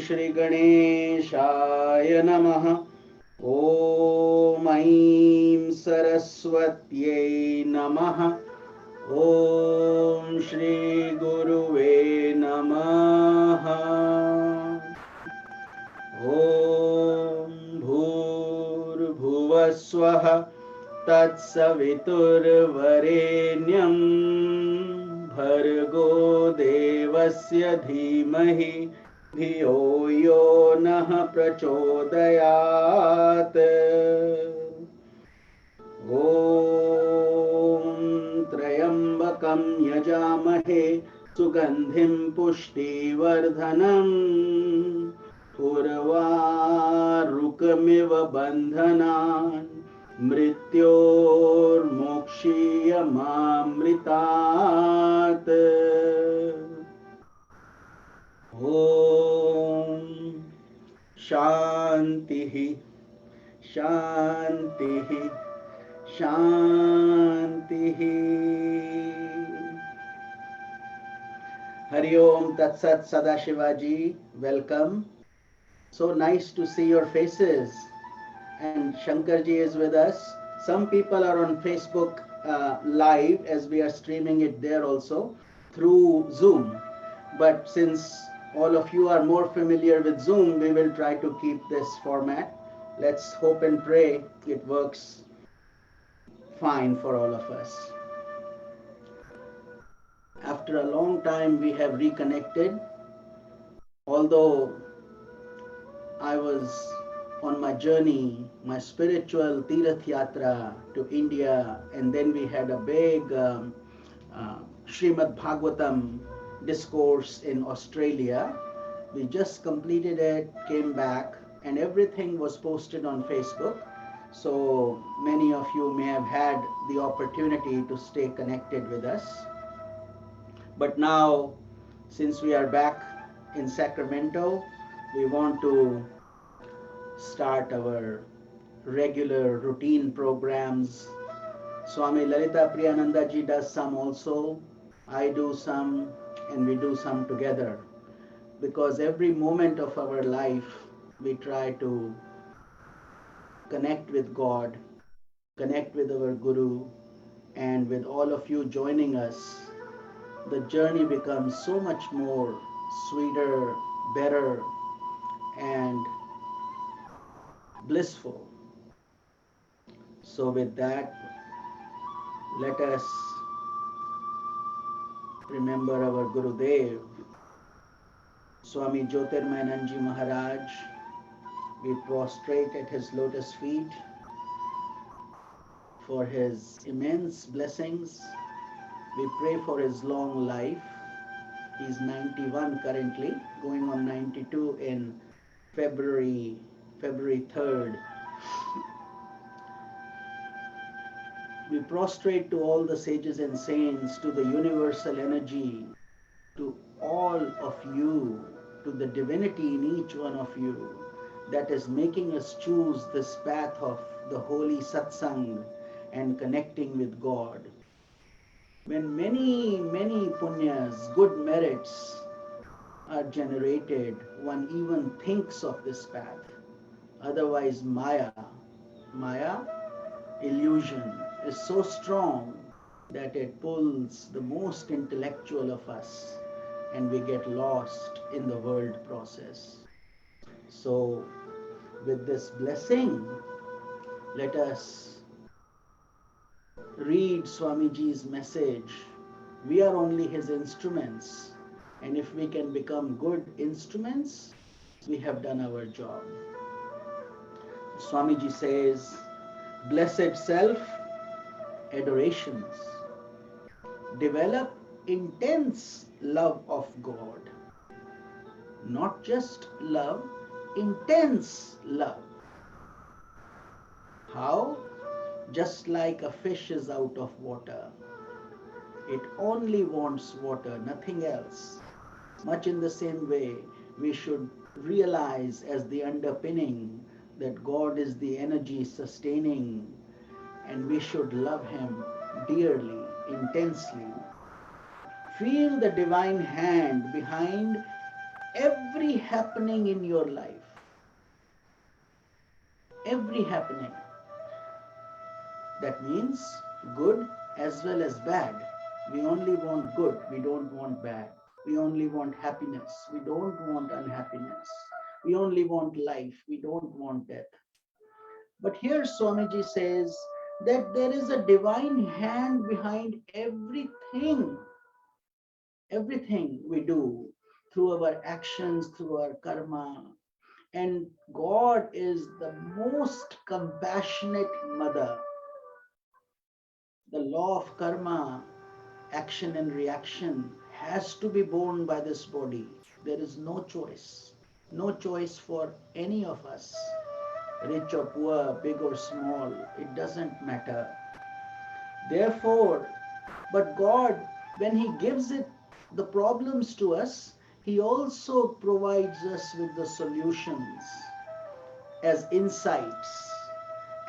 Shri Ganeshaya Namaha. Om Aim Saraswatyai Namaha. Om Shri Guruve Namaha. Om Bhur Bhuvaswaha Tat Saviturvarenyam Bhargo Devasya Dhimahi धियो यो नः प्रचोदयात् ॐ त्र्यम्बकं यजामहे सुगन्धिं पुष्टिवर्धनम् उर्वारुकमिव बन्धनान् मृत्योर्मोक्षीयमामृतात् ॐ शान्तिः शान्तिः शान्तिः Hari Om Tat Sat Sadashivaji, welcome. So nice to see your faces. And Shankarji is with us. Some people are on Facebook live as we are streaming it there also through Zoom. But since all of you are more familiar with Zoom, we will try to keep this format. Let's hope and pray it works fine for all of us. After a long time, we have reconnected. Although I was on my journey, my spiritual Tirath Yatra to India, and then we had a big Srimad Bhagavatam discourse in Australia. We just completed it, came back, and everything was posted on Facebook. So many of you may have had the opportunity to stay connected with us. But now, since we are back in Sacramento, we want to start our regular routine programs. Swami Lalita Priyananda ji does some also. I do some, and we do some together. Because every moment of our life, we try to connect with God, connect with our Guru, and with all of you joining us, the journey becomes so much more sweeter, better, and blissful. So with that, let us remember our Gurudev, Swami Jyotirmayananji Maharaj. We prostrate at his lotus feet for his immense blessings. We pray for his long life. He's 91 currently, going on 92 in February 3rd. We prostrate to all the sages and saints, to the universal energy, to all of you, to the divinity in each one of you that is making us choose this path of the holy Satsang and connecting with God. When many punyas, good merits are generated, one even thinks of this path. Otherwise, Maya, illusion, is so strong that it pulls the most intellectual of us and we get lost in the world process. So, with this blessing, let us read Swamiji's message. We are only his instruments, and if we can become good instruments, we have done our job. Swamiji says, blessed self, adorations. Develop intense love of God. Not just love, intense love. How? Just like a fish is out of water. It only wants water, nothing else. Much in the same way, we should realize as the underpinning that God is the energy sustaining, and we should love Him dearly, intensely. Feel the divine hand behind every happening in your life. Every happening. That means good as well as bad. We only want good, we don't want bad. We only want happiness, we don't want unhappiness. We only want life, we don't want death. But here Swamiji says that there is a divine hand behind everything we do through our actions, through our karma. And God is the most compassionate mother. The law of karma, action and reaction, has to be borne by this body. There is no choice. No choice for any of us. Rich or poor, big or small, it doesn't matter. Therefore, but God, when He gives it the problems to us, He also provides us with the solutions as insights,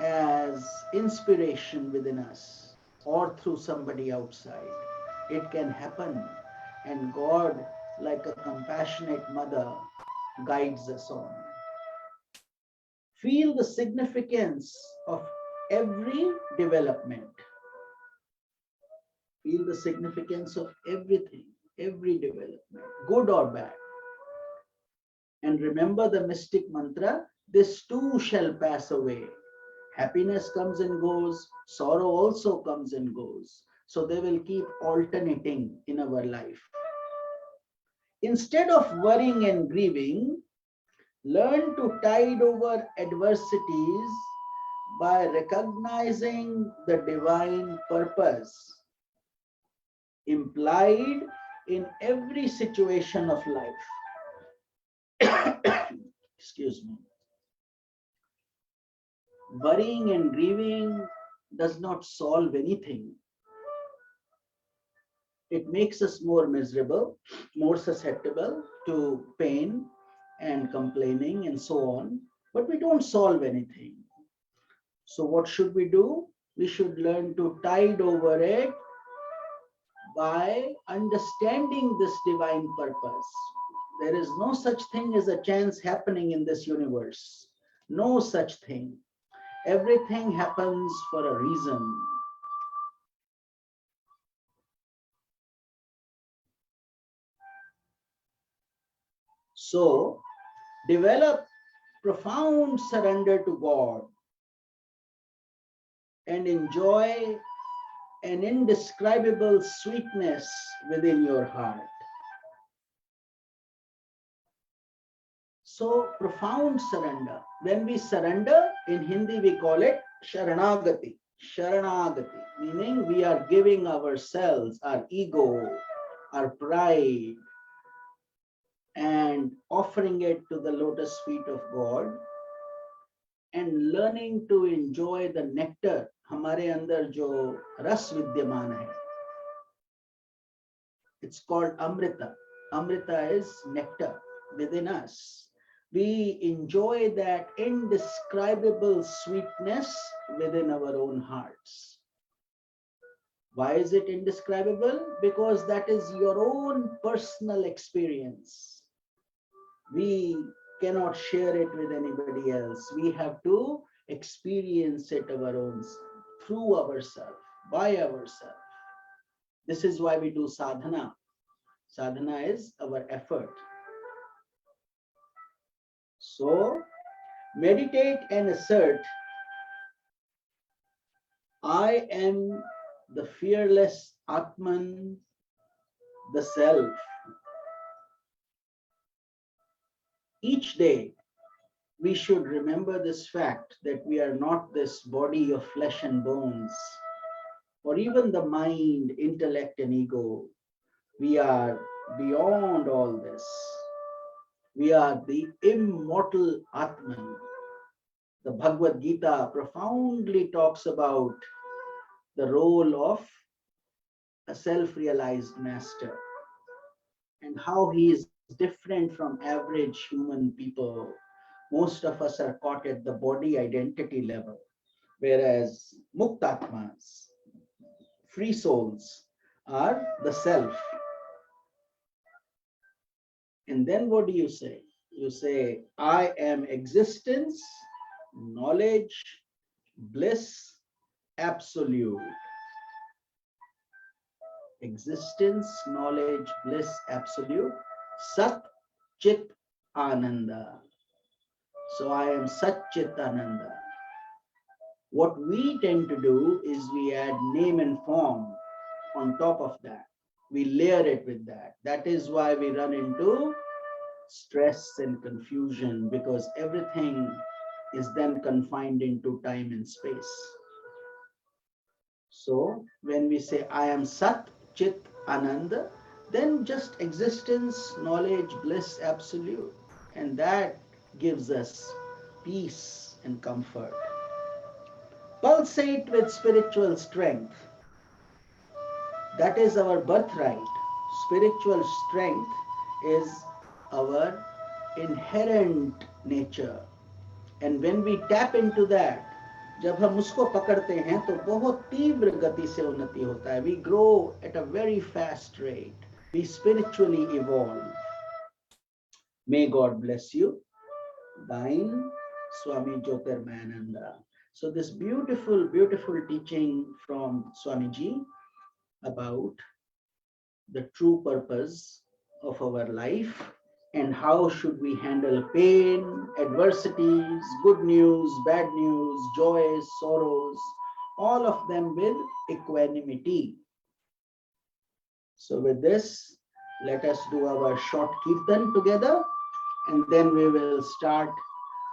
as inspiration within us, or through somebody outside. It can happen, and God, like a compassionate mother, guides us on. Feel the significance of every development. Feel the significance of everything, every development, good or bad. And remember the mystic mantra, this too shall pass away. Happiness comes and goes, sorrow also comes and goes. So they will keep alternating in our life. Instead of worrying and grieving, learn to tide over adversities by recognizing the divine purpose implied in every situation of life. Excuse me. Worrying and grieving does not solve anything. It makes us more miserable, more susceptible to pain and complaining and so on, but we don't solve anything. So what should we do? We should learn to tide over it by understanding this divine purpose. There is no such thing as a chance happening in this universe. No such thing. Everything happens for a reason. So, develop profound surrender to God and enjoy an indescribable sweetness within your heart. So, profound surrender. When we surrender, in Hindi we call it Sharanagati. Sharanagati, meaning we are giving ourselves, our ego, our pride, and offering it to the lotus feet of God and learning to enjoy the nectar. हमारे अंदर जो रस विद्यमान है, it's called Amrita. Amrita is nectar within us. We enjoy that indescribable sweetness within our own hearts. Why is it indescribable? Because that is your own personal experience. We cannot share it with anybody else. We have to experience it our own, through ourselves, by ourselves. This is why we do sadhana. Sadhana is our effort. So, meditate and assert, I am the fearless Atman, the self. Each day, we should remember this fact that we are not this body of flesh and bones, or even the mind, intellect, and ego. We are beyond all this. We are the immortal Atman. The Bhagavad Gita profoundly talks about the role of a self-realized master and how he is different from average human people. Most of us are caught at the body identity level, whereas Muktatmas, free souls, are the self. And then what do you say? You say, I am existence, knowledge, bliss, absolute. Existence, knowledge, bliss, absolute. Sat, Chit, Ananda. So I am Sat, Chit, Ananda. What we tend to do is we add name and form on top of that. We layer it with that. That is why we run into stress and confusion, because everything is then confined into time and space. So when we say I am Sat, Chit, Ananda, then just existence, knowledge, bliss, absolute. And that gives us peace and comfort. Pulsate with spiritual strength. That is our birthright. Spiritual strength is our inherent nature. And when we tap into that, जब हम उसको पकड़ते हैं तो बहुत तीव्र गति से उन्नति होता है. We grow at a very fast rate. We spiritually evolve. May God bless you. Thine, Swami Jyotirmayananda. So this beautiful, beautiful teaching from Swamiji about the true purpose of our life and how should we handle pain, adversities, good news, bad news, joys, sorrows, all of them with equanimity. So with this, let us do our short kirtan together, and then we will start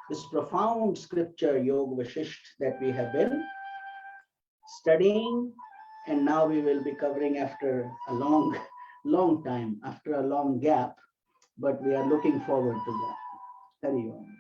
this profound scripture, Yoga Vashistha, that we have been studying, and now we will be covering after a long time, after a long gap, but we are looking forward to that. Hari Om.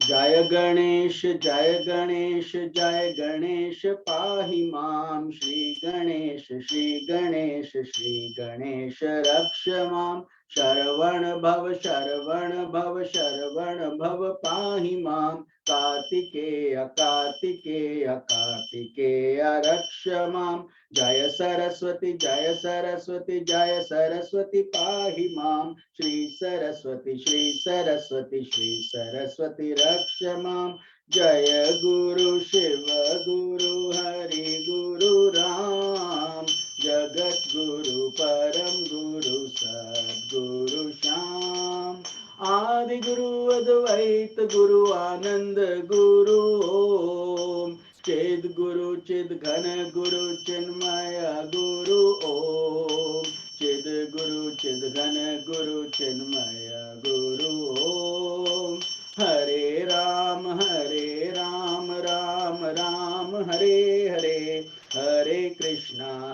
Jaya Ganesh, Jaya Ganesh, Jaya Ganesh, Pahi Mam, Shri Ganesh, Shri Ganesh, Shri Ganesh, Raksha Mam, Sharavan Bhav, Sharavan Bhav, Sharavan Bhav, Pahi Mam, Kartikeya, Kartikeya, Kartikeya, Raksha Mam, Jaya Saraswati, Jaya Saraswati, Jaya Saraswati, Pahi Mam, Shri Saraswati, Shri Saraswati, Shri Saraswati, Raksha Mam, Jaya Guru Shiva, Guru Hari, Guru Ram, Jagat Guru, Param Guru, Sadguru Sham, Adi Guru, Advaita Guru, Ananda Guru Om, Chid Guru, Chid Ghana Guru, Chinmaya Guru Om, Chid Guru, Chid Ghana Guru, Chinmaya Guru Om, Hare Ram, Ram Ram, Hare Hare, Hare Krishna,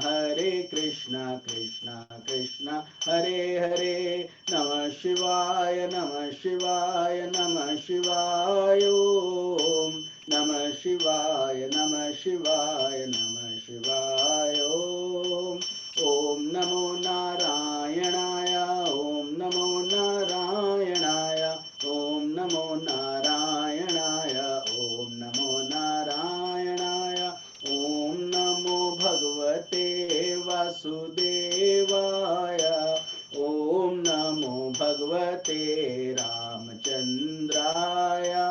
Krishna Krishna, Hare Hare, Namah Shivaya, Namah Shivaya, Namah Shivaya Om, Namah Shivaya, Namah Shivaya, Namah Shivaya Om, Om Namo Narayanaya, Om Namo Narayanaya, Om Namo Narayanaya, Om Namo Narayanaya, Om Namo Bhagavate Vasudevaya, Om Namo Bhagavate Ramachandraya,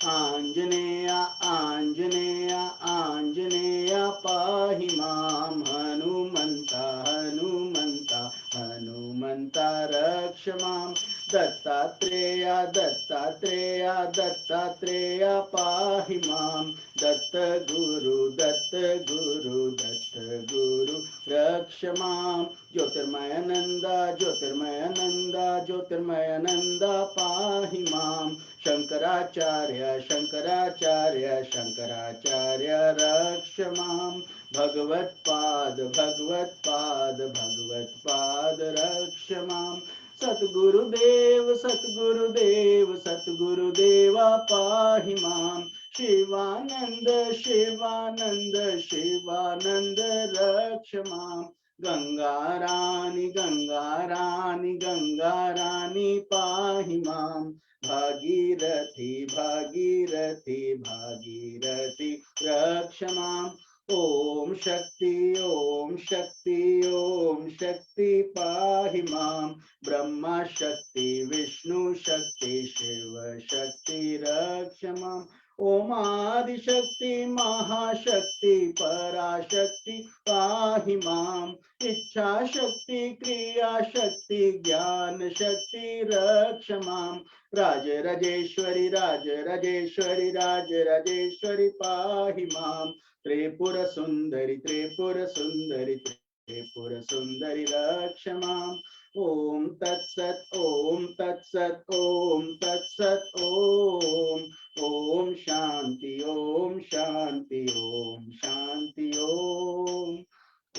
Anjaneya, Anjaneya, Anjaneya, Pahi Mam, Hanumanta, Hanumanta, Hanumanta, Raksha Mam, Dattatreya, Dattatreya, Dattatreya, Pahi Mam, Datta Guru, Datta Guru, Datta Guru, Raksha Mam, Jyotirmayananda, Jyotirmayananda, Jyotirmayananda, Pahi Mam, Shankaracharya, Shankaracharya, Shankaracharya, Raksha Mam, Bhagavat Pad, Bhagavat Pad, Bhagavat Pad Raksha Mam. Satguru Dev, Satguru Dev, Satguru Deva Pahi Mam. Shivananda, Shivananda, Shivananda Raksha Mam. Gangarani, Gangarani, Gangarani Pahi Mam. Bhagirathi, Bhagirathi, Bhagirathi Raksha Mam. Om Shakti, Om Shakti, Om Shakti Pahi Mam. Brahma Shakti, Vishnu Shakti, Shiva Shakti Raksha Mam. Om Adi Shakti, Maha Shakti, Para Shakti Pahi Mam. Ichha Shakti, Kriya Shakti, Jnana Shakti Raksha Mam. Raja Rajeshwari, Raja Rajeshwari, Raja Rajeshwari Pahi Mam. Tripura Sundari, Tripura Sundari, Tripura Sundari Rakshamam. Om Tat Sat, Om Tat Sat, Om Tat Sat, Om. Om Shanti, Om Shanti, Om Shanti, Om.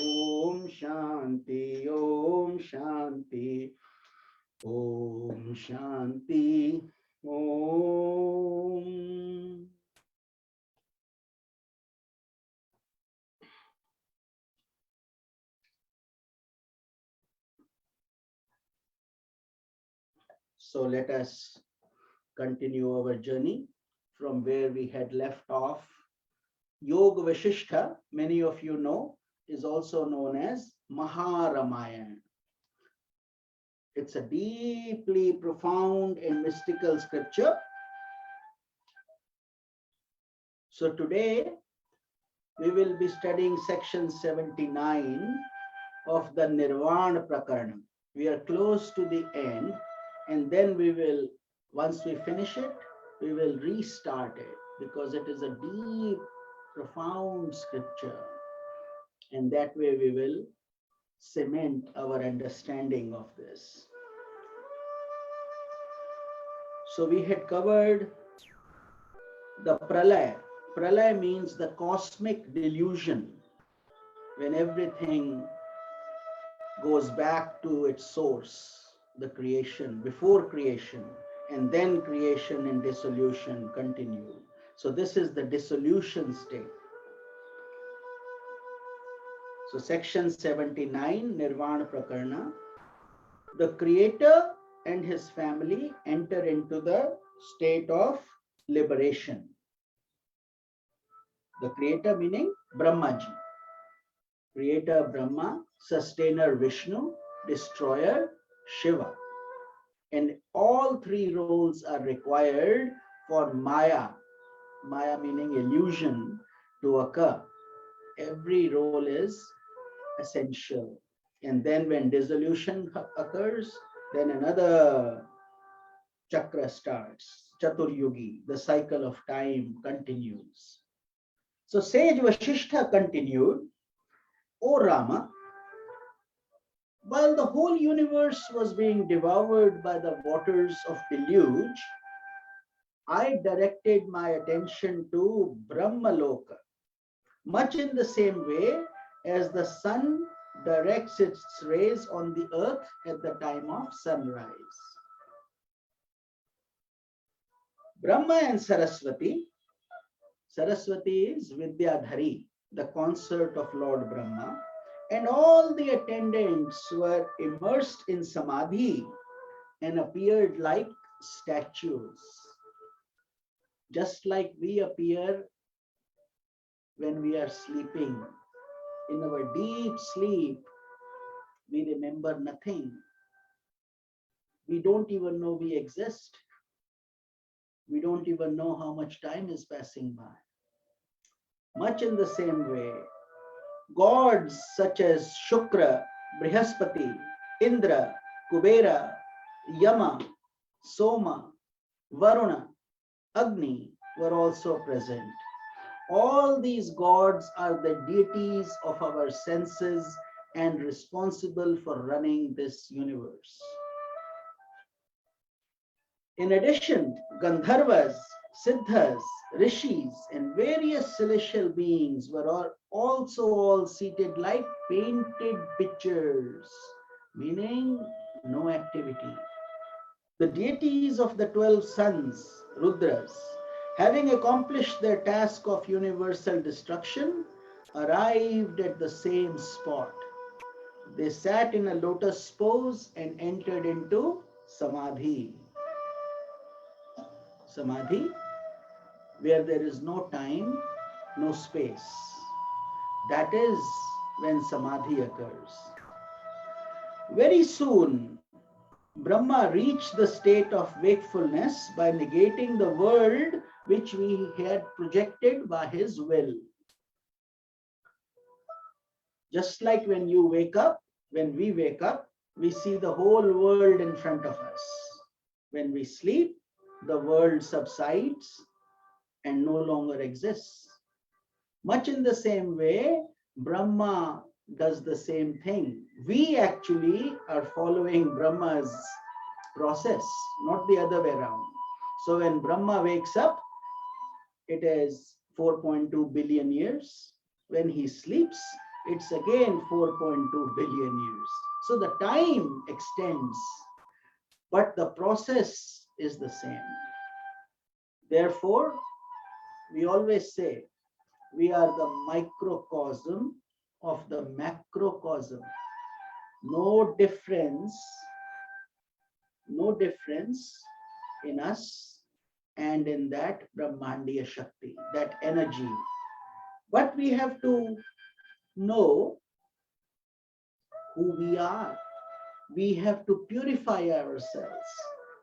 Om Shanti, Om Shanti, Om Shanti, Om. So let us continue our journey from where we had left off. Yoga Vashistha, many of you know, is also known as Maha Ramayana. It's a deeply profound and mystical scripture. So today we will be studying section 79 of the Nirvana Prakarana. We are close to the end, and then we will, once we finish it, we will restart it because it is a deep, profound scripture. And that way we will cement our understanding of this. So we had covered the pralaya. Pralaya means the cosmic delusion, when everything goes back to its source, the creation, before creation, and then creation and dissolution continue. So this is the dissolution state. So section 79, Nirvana Prakarana, the creator and his family enter into the state of liberation. The creator meaning Brahmaji. Creator Brahma, sustainer Vishnu, destroyer Shiva. And all three roles are required for Maya, Maya meaning illusion, to occur. Every role is essential. And then when dissolution occurs, then another chakra starts, Chaturyugi, the cycle of time continues. So Sage Vasistha continued, O Rama, while the whole universe was being devoured by the waters of deluge, I directed my attention to Brahmaloka, much in the same way as the sun directs its rays on the earth at the time of sunrise. Brahma and Saraswati, Saraswati is Vidyadhari, the consort of Lord Brahma, and all the attendants were immersed in samadhi and appeared like statues, just like we appear when we are sleeping. In our deep sleep, we remember nothing. We don't even know we exist. We don't even know how much time is passing by. Much in the same way, gods such as Shukra, Brihaspati, Indra, Kubera, Yama, Soma, Varuna, Agni were also present. All these gods are the deities of our senses and responsible for running this universe. In addition, Gandharvas, Siddhas, rishis, and various celestial beings were also all seated like painted pictures, meaning no activity. The deities of the 12 suns, Rudras, having accomplished their task of universal destruction, arrived at the same spot. They sat in a lotus pose and entered into Samadhi. Samadhi, where there is no time, no space. That is when Samadhi occurs. Very soon, Brahma reached the state of wakefulness by negating the world which we had projected by his will. Just like when we wake up, we see the whole world in front of us. When we sleep, the world subsides and no longer exists. Much in the same way, Brahma does the same thing. We actually are following Brahma's process, not the other way around. So when Brahma wakes up, it is 4.2 billion years. When he sleeps, it's again 4.2 billion years. So the time extends, but the process is the same. Therefore, we always say we are the microcosm of the macrocosm. No difference in us and in that Brahmandiya Shakti, that energy. But we have to know who we are. We have to purify ourselves.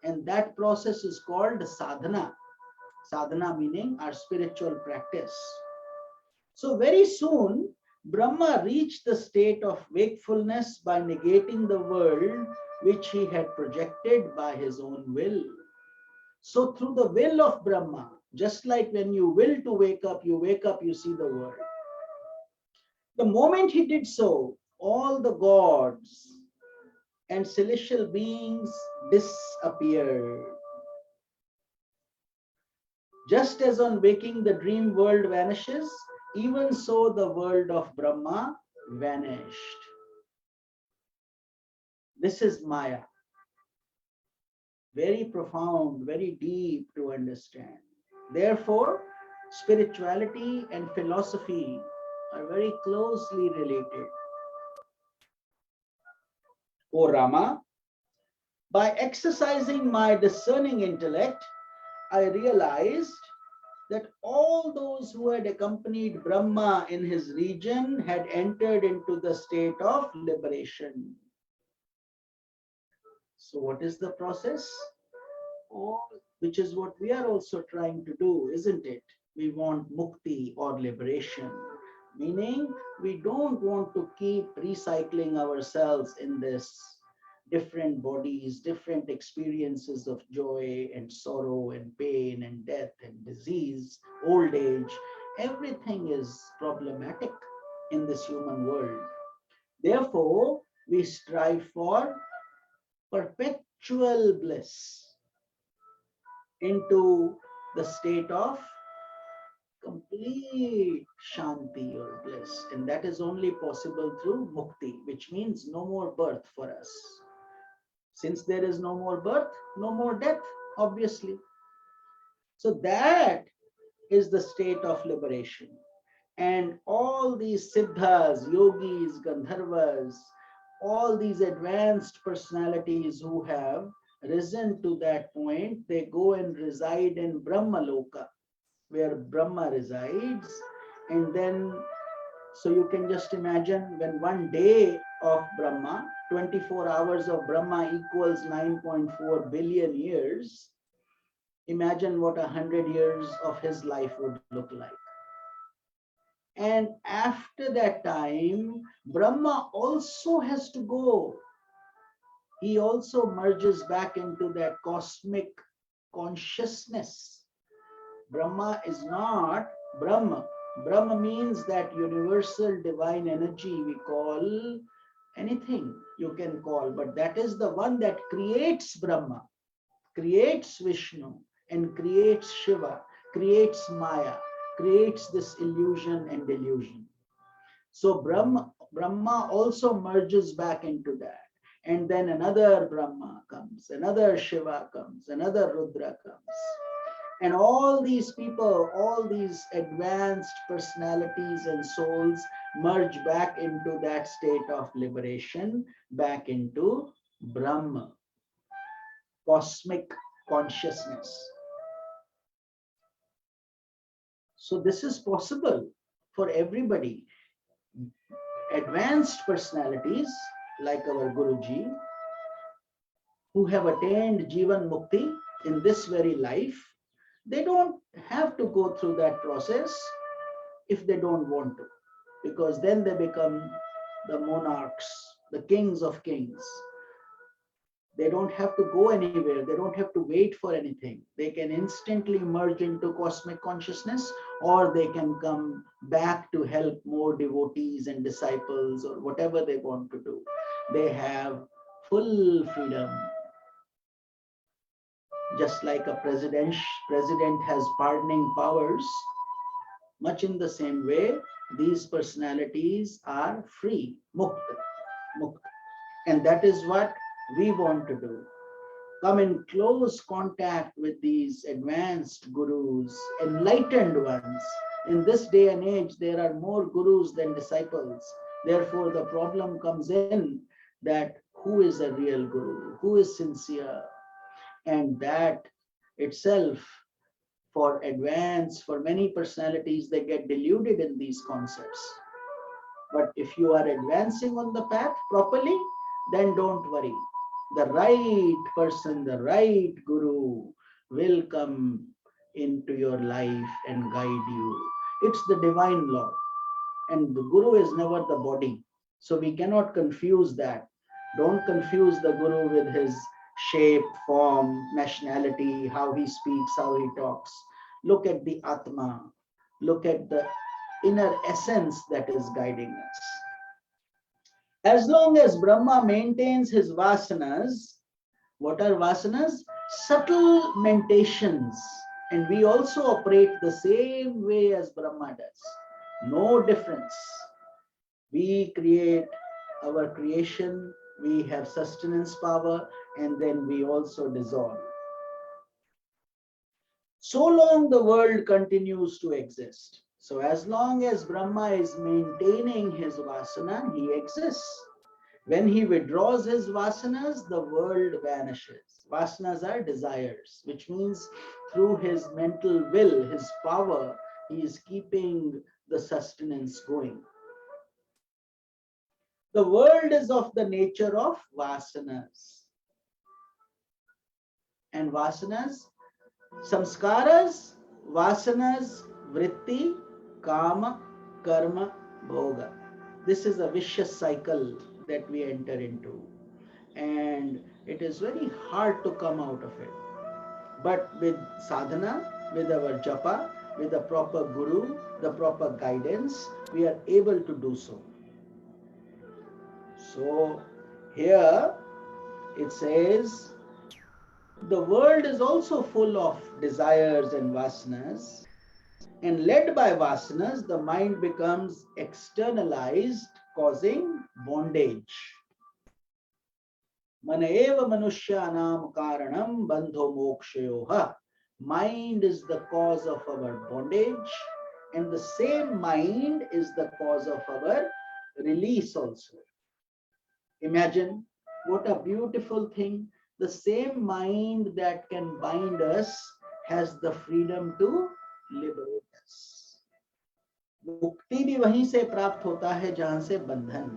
And that process is called sadhana. Sadhana meaning our spiritual practice. So very soon, Brahma reached the state of wakefulness by negating the world which he had projected by his own will. So through the will of Brahma, just like when you will to wake up, you see the world. The moment he did so, all the gods and celestial beings disappeared. Just as on waking the dream world vanishes, even so the world of Brahma vanished. This is Maya. Very profound, very deep to understand. Therefore, spirituality and philosophy are very closely related. O Rama, by exercising my discerning intellect, I realized that all those who had accompanied Brahma in his region had entered into the state of liberation. So what is the process? Which is what we are also trying to do, isn't it? We want mukti or liberation, meaning we don't want to keep recycling ourselves in this different bodies, different experiences of joy and sorrow and pain and death and disease, old age. Everything is problematic in this human world. Therefore, we strive for perpetual bliss into the state of complete shanti or bliss. And that is only possible through mukti, which means no more birth for us. Since there is no more birth, no more death, obviously. So that is the state of liberation. And all these siddhas, yogis, gandharvas, all these advanced personalities who have risen to that point, they go and reside in Brahma Loka, where Brahma resides. And then, so you can just imagine when one day of Brahma, 24 hours of Brahma equals 9.4 billion years. Imagine what 100 years of his life would look like. And after that time, Brahma also has to go. He also merges back into that cosmic consciousness. Brahma is not Brahma. Brahma means that universal divine energy we call anything you can call, but that is the one that creates Brahma, creates Vishnu, and creates Shiva, creates Maya, creates this illusion and delusion. So Brahma also merges back into that. And then another Brahma comes, another Shiva comes, another Rudra comes. And all these people, all these advanced personalities and souls merge back into that state of liberation, back into Brahma, cosmic consciousness. So this is possible for everybody. Advanced personalities like our Guruji, who have attained Jivan Mukti in this very life, they don't have to go through that process if they don't want to, because then they become the monarchs, the kings of kings. They don't have to go anywhere. They don't have to wait for anything. They can instantly merge into cosmic consciousness, or they can come back to help more devotees and disciples or whatever they want to do. They have full freedom. Just like a president has pardoning powers, much in the same way, these personalities are free, mukta. And that is what we want to do. Come in close contact with these advanced gurus, enlightened ones. In this day and age, there are more gurus than disciples. Therefore, the problem comes in that who is a real guru? Who is sincere? And that itself, for many personalities, they get deluded in these concepts. But if you are advancing on the path properly, then don't worry. The right person, the right guru will come into your life and guide you. It's the divine law. And the guru is never the body. So we cannot confuse that. Don't confuse the guru with his shape, form, nationality, how he speaks, how he talks. Look at the Atma. Look at the inner essence that is guiding us. As long as Brahma maintains his vasanas, what are vasanas? Subtle mentations. And we also operate the same way as Brahma does. No difference. We create our creation, we have sustenance power, and then we also dissolve. So long the world continues to exist. So as long as Brahma is maintaining his vasana, he exists. When he withdraws his vasanas, the world vanishes. Vasanas are desires, which means through his mental will, his power, he is keeping the sustenance going. The world is of the nature of vasanas. And vasanas, samskaras, vasanas, vritti, kama, karma, bhoga. This is a vicious cycle that we enter into. And it is very hard to come out of it. But with sadhana, with our japa, with the proper guru, the proper guidance, we are able to do so. So here it says, the world is also full of desires and vasanas, and led by vasanas, the mind becomes externalized, causing bondage. Mana eva manushyanam karanam bandho mokshayoha. Mind is the cause of our bondage, and the same mind is the cause of our release also. Imagine what a beautiful thing. The same mind that can bind us has the freedom to liberate us. मुक्ति भी वहीं से प्राप्त होता है जहां से बंधन.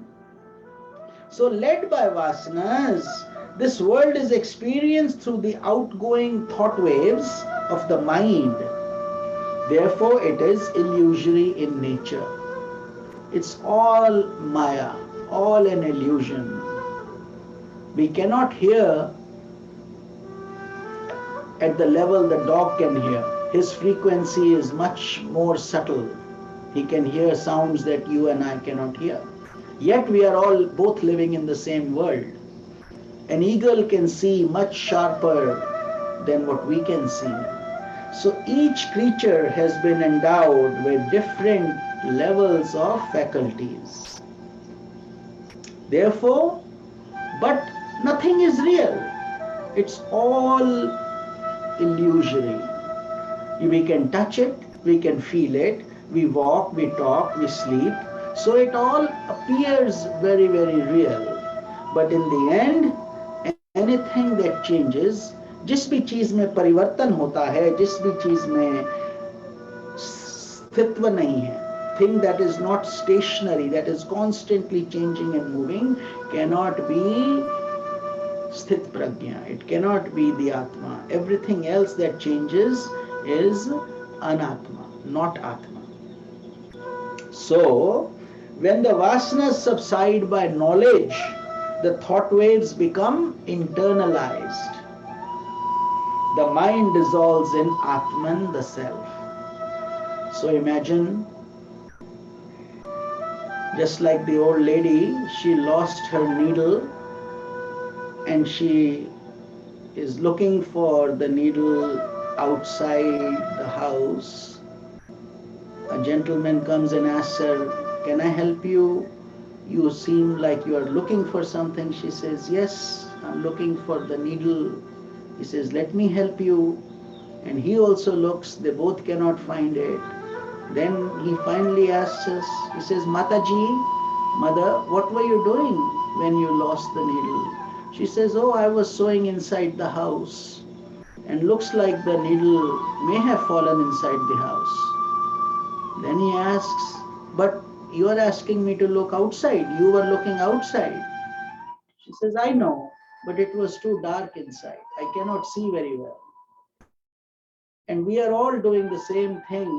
So led by vasanas, this world is experienced through the outgoing thought waves of the mind. Therefore, it is illusory in nature. It's all maya, all an illusion. We cannot hear at the level the dog can hear. His frequency is much more subtle. He can hear sounds that you and I cannot hear. Yet we are all both living in the same world. An eagle can see much sharper than what we can see. So each creature has been endowed with different levels of faculties. Therefore, but nothing is real. It's all illusory. We can touch it, we can feel it, we walk, we talk, we sleep. So it all appears very, very real. But in the end, anything that changes, जिस भी चीज में परिवर्तन होता है, जिस भी चीज में स्थित्व नहीं है, thing that is not stationary, that is constantly changing and moving, cannot be sthit prajna. It cannot be the atma. Everything else that changes is anatma, not atma. So when the vasanas subside by knowledge, the thought waves become internalized. The mind dissolves in atman, the self. So imagine, just like the old lady, she lost her needle and she is looking for the needle outside the house. A gentleman comes and asks her, "Can I help you? You seem like you are looking for something." She says, "Yes, I'm looking for the needle." He says, "Let me help you." And he also looks, they both cannot find it. Then he finally asks us, he says, "Mataji, mother, what were you doing when you lost the needle?" She says, "Oh, I was sewing inside the house, and looks like the needle may have fallen inside the house." Then he asks, "But you are asking me to look outside. You were looking outside." She says, "I know, but it was too dark inside. I cannot see very well." And we are all doing the same thing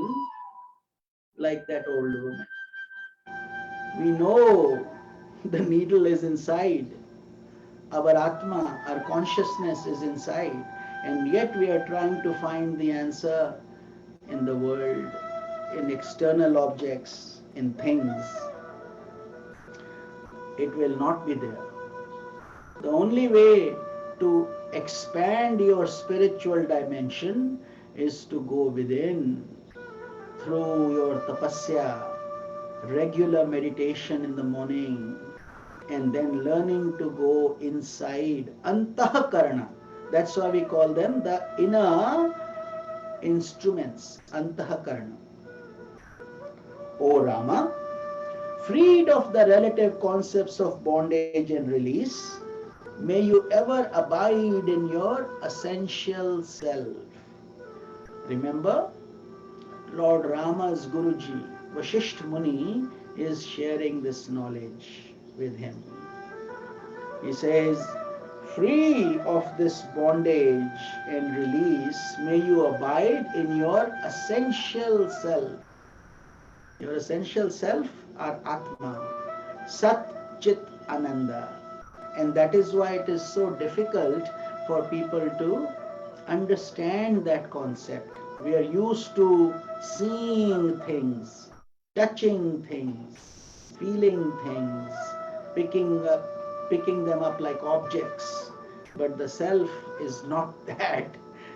like that old woman. We know the needle is inside. Our Atma, our consciousness is inside. And yet we are trying to find the answer in the world, in external objects, in things. It will not be there. The only way to expand your spiritual dimension is to go within through your tapasya, regular meditation in the morning, and then learning to go inside, antahakarana. That's why we call them the inner instruments, antahakarana. O Rama, freed of the relative concepts of bondage and release, may you ever abide in your essential self. Remember, Lord Rama's Guruji, Vashistha Muni, is sharing this knowledge with him. He says, "Free of this bondage and release, may you abide in your essential self." Your essential self are Atma, Sat, Chit, Ananda. And that is why it is so difficult for people to understand that concept. We are used to seeing things, touching things, feeling things, picking them up like objects. But the self is not that.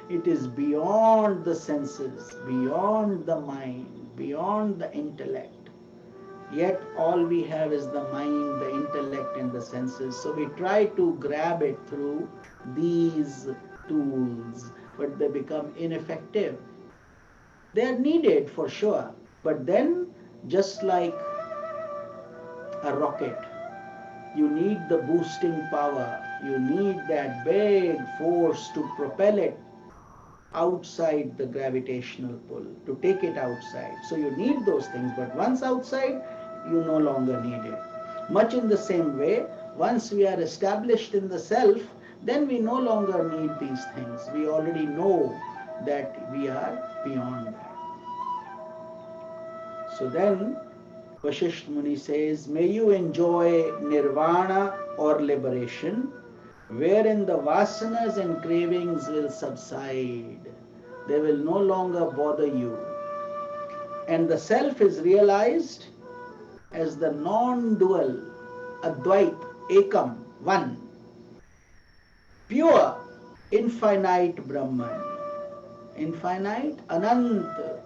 It is beyond the senses, beyond the mind, beyond the intellect. Yet all we have is the mind, the intellect, and the senses. So we try to grab it through these tools, but they become ineffective. They are needed for sure, but then, just like a rocket, you need the boosting power. You need that big force to propel it outside the gravitational pull, to take it outside. So you need those things, but once outside, you no longer need it. Much in the same way, once we are established in the self, then we no longer need these things. We already know that we are beyond that. So then Vashistha Muni says, "May you enjoy nirvana or liberation, wherein the vasanas and cravings will subside. They will no longer bother you. And the self is realized as the non-dual, Advait, Ekam, one, pure, infinite Brahman." infinite, anant.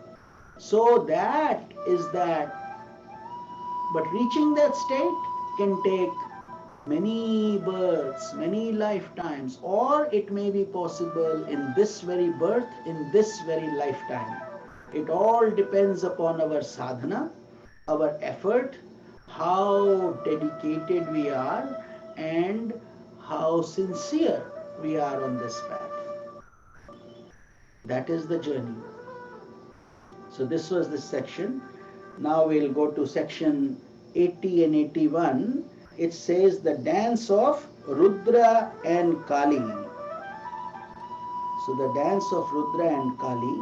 So that is that. But reaching that state can take many births, many lifetimes, or it may be possible in this very birth, in this very lifetime. It all depends upon our sadhana, our effort, how dedicated we are, and how sincere we are on this path. That is the journey. So this was this section. Now we'll go to section 80 and 81. It says the dance of Rudra and Kali. So the dance of Rudra and Kali.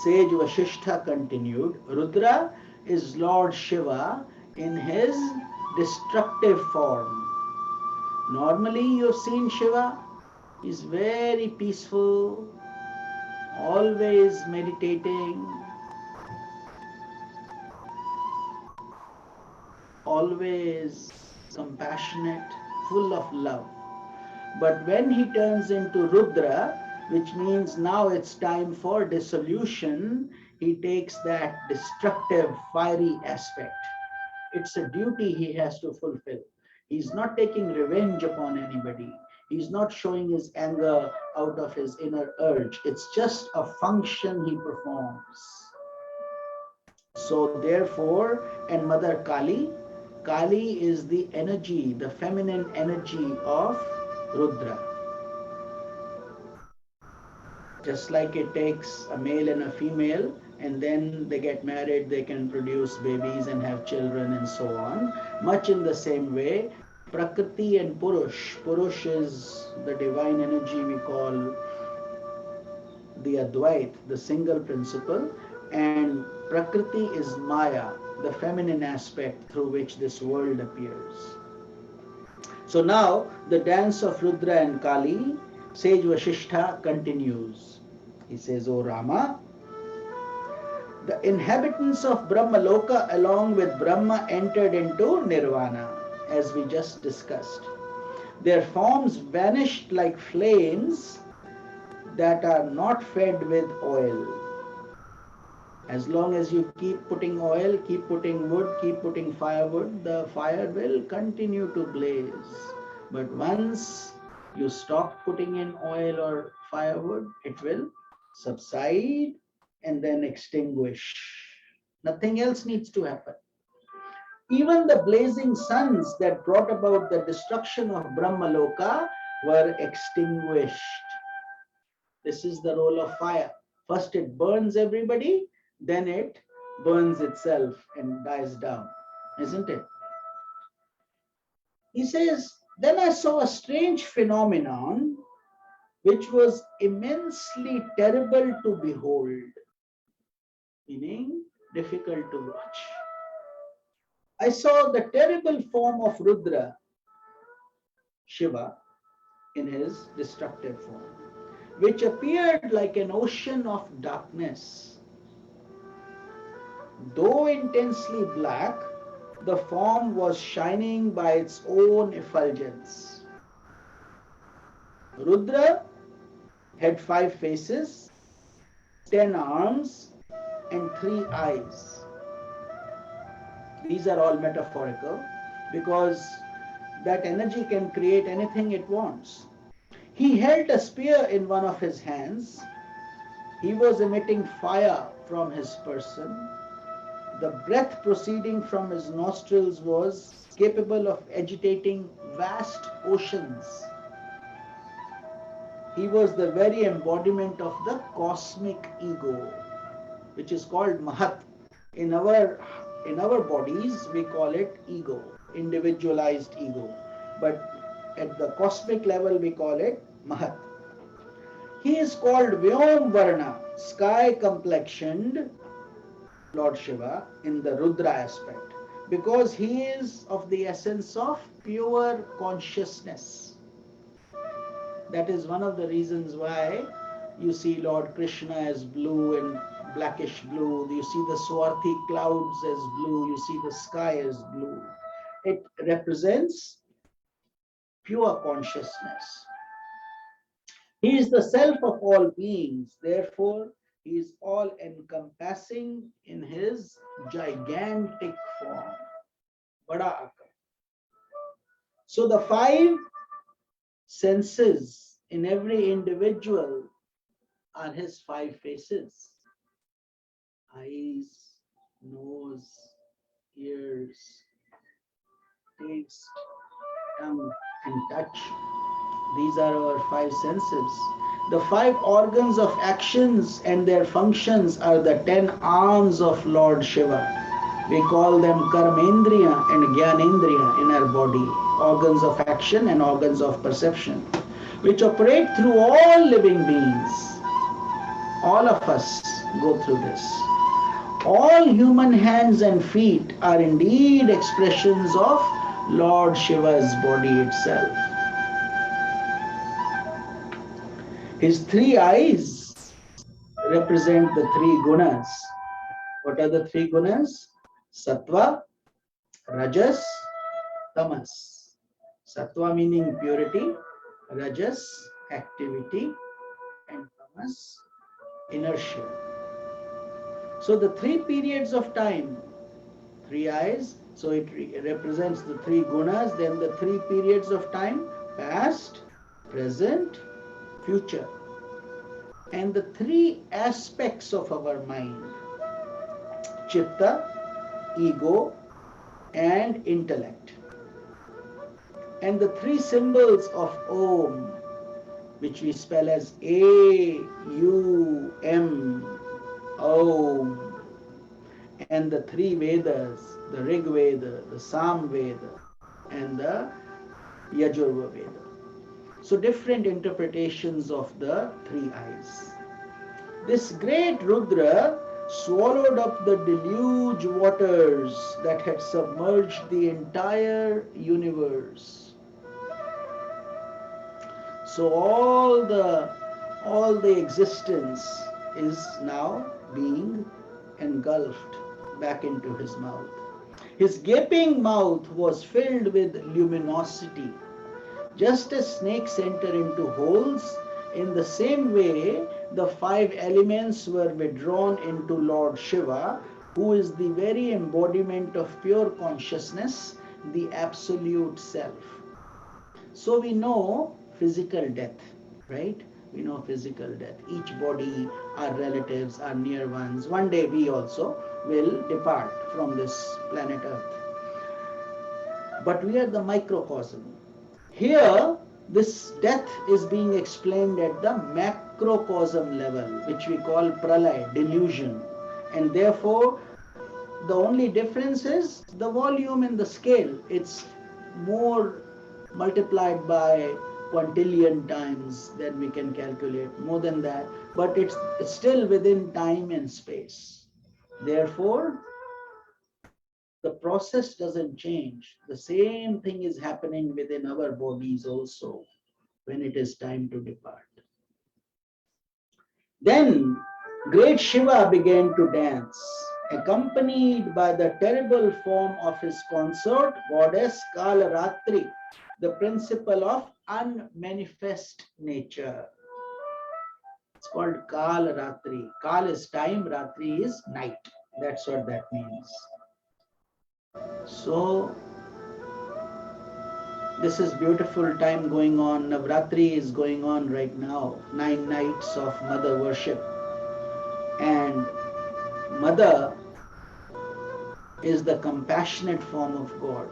Sage Vasistha continued. Rudra is Lord Shiva in his destructive form. Normally you've seen Shiva. He's very peaceful, always meditating, always compassionate, full of love. But when he turns into Rudra, which means now it's time for dissolution, he takes that destructive, fiery aspect. It's a duty he has to fulfill. He's not taking revenge upon anybody. He's not showing his anger out of his inner urge. It's just a function he performs. So therefore, and Mother Kali, Kali is the energy, the feminine energy of Rudra. Just like it takes a male and a female, and then they get married, they can produce babies and have children and so on. Much in the same way, Prakriti and Purush. Purush is the divine energy we call the Advait, the single principle, and Prakriti is Maya, the feminine aspect through which this world appears. So now the dance of Rudra and Kali, Sage Vasistha continues. He says, O Rama, the inhabitants of Brahmaloka along with Brahma entered into Nirvana, as we just discussed. Their forms vanished like flames that are not fed with oil. As long as you keep putting oil, keep putting wood, keep putting firewood, the fire will continue to blaze. But once you stop putting in oil or firewood, it will subside and then extinguish. Nothing else needs to happen. Even the blazing suns that brought about the destruction of Brahmaloka were extinguished. This is the role of fire. First it burns everybody, then it burns itself and dies down, isn't it? He says, then I saw a strange phenomenon which was immensely terrible to behold, meaning difficult to watch. I saw the terrible form of Rudra, Shiva, in his destructive form, which appeared like an ocean of darkness. Though intensely black, the form was shining by its own effulgence. Rudra had 5 faces, 10 arms, and 3 eyes. These are all metaphorical because that energy can create anything it wants. He held a spear in one of his hands. He was emitting fire from his person. The breath proceeding from his nostrils was capable of agitating vast oceans. He was the very embodiment of the cosmic ego, which is called Mahat. In our bodies, we call it ego, individualized ego. But at the cosmic level, we call it Mahat. He is called Vyom Varna, sky complexioned Lord Shiva in the Rudra aspect, because he is of the essence of pure consciousness. That is one of the reasons why you see Lord Krishna as blue and blackish blue. You see the swarthy clouds as blue. You see the sky as blue. It represents pure consciousness. He is the self of all beings. Therefore, he is all encompassing in his gigantic form. Bada Akar. So the five senses in every individual are his five faces: eyes, nose, ears, taste, tongue, and touch. These are our five senses. The five organs of actions and their functions are the 10 arms of Lord Shiva. We call them Karmendriya and Gyanendriya in our body, organs of action and organs of perception, which operate through all living beings. All of us go through this. All human hands and feet are indeed expressions of Lord Shiva's body itself. His three eyes represent the three gunas. What are the three gunas? Sattva, Rajas, Tamas. Sattva meaning purity, Rajas, activity, and Tamas, inertia. So the three periods of time, three eyes, so it represents the three gunas, then the three periods of time, past, present, future. And the three aspects of our mind, chitta, ego, and intellect. And the three symbols of Om, which we spell as A-U-M, Om. And the three Vedas, the Rig Veda, the Sam Veda, and the Yajurva Veda. So different interpretations of the three eyes. This great Rudra swallowed up the deluge waters that had submerged the entire universe. So all the existence is now being engulfed back into his mouth. His gaping mouth was filled with luminosity. Just as snakes enter into holes, in the same way, the five elements were withdrawn into Lord Shiva, who is the very embodiment of pure consciousness, the absolute self. So we know physical death, right? We know physical death. Each body, our relatives, our near ones, one day we also will depart from this planet Earth. But we are the microcosm. Here, this death is being explained at the macrocosm level, which we call pralay, delusion. And therefore, the only difference is the volume and the scale. It's more multiplied by quintillion times than we can calculate, more than that. But it's still within time and space. Therefore, the process doesn't change. The same thing is happening within our bodies also when it is time to depart. Then great Shiva began to dance, accompanied by the terrible form of his consort, goddess Kalaratri, the principle of unmanifest nature. It's called Kalaratri. Kal is time, Ratri is night. That's what that means. So this is beautiful time going on. Navratri is going on right now. 9 nights of mother worship. And mother is the compassionate form of God.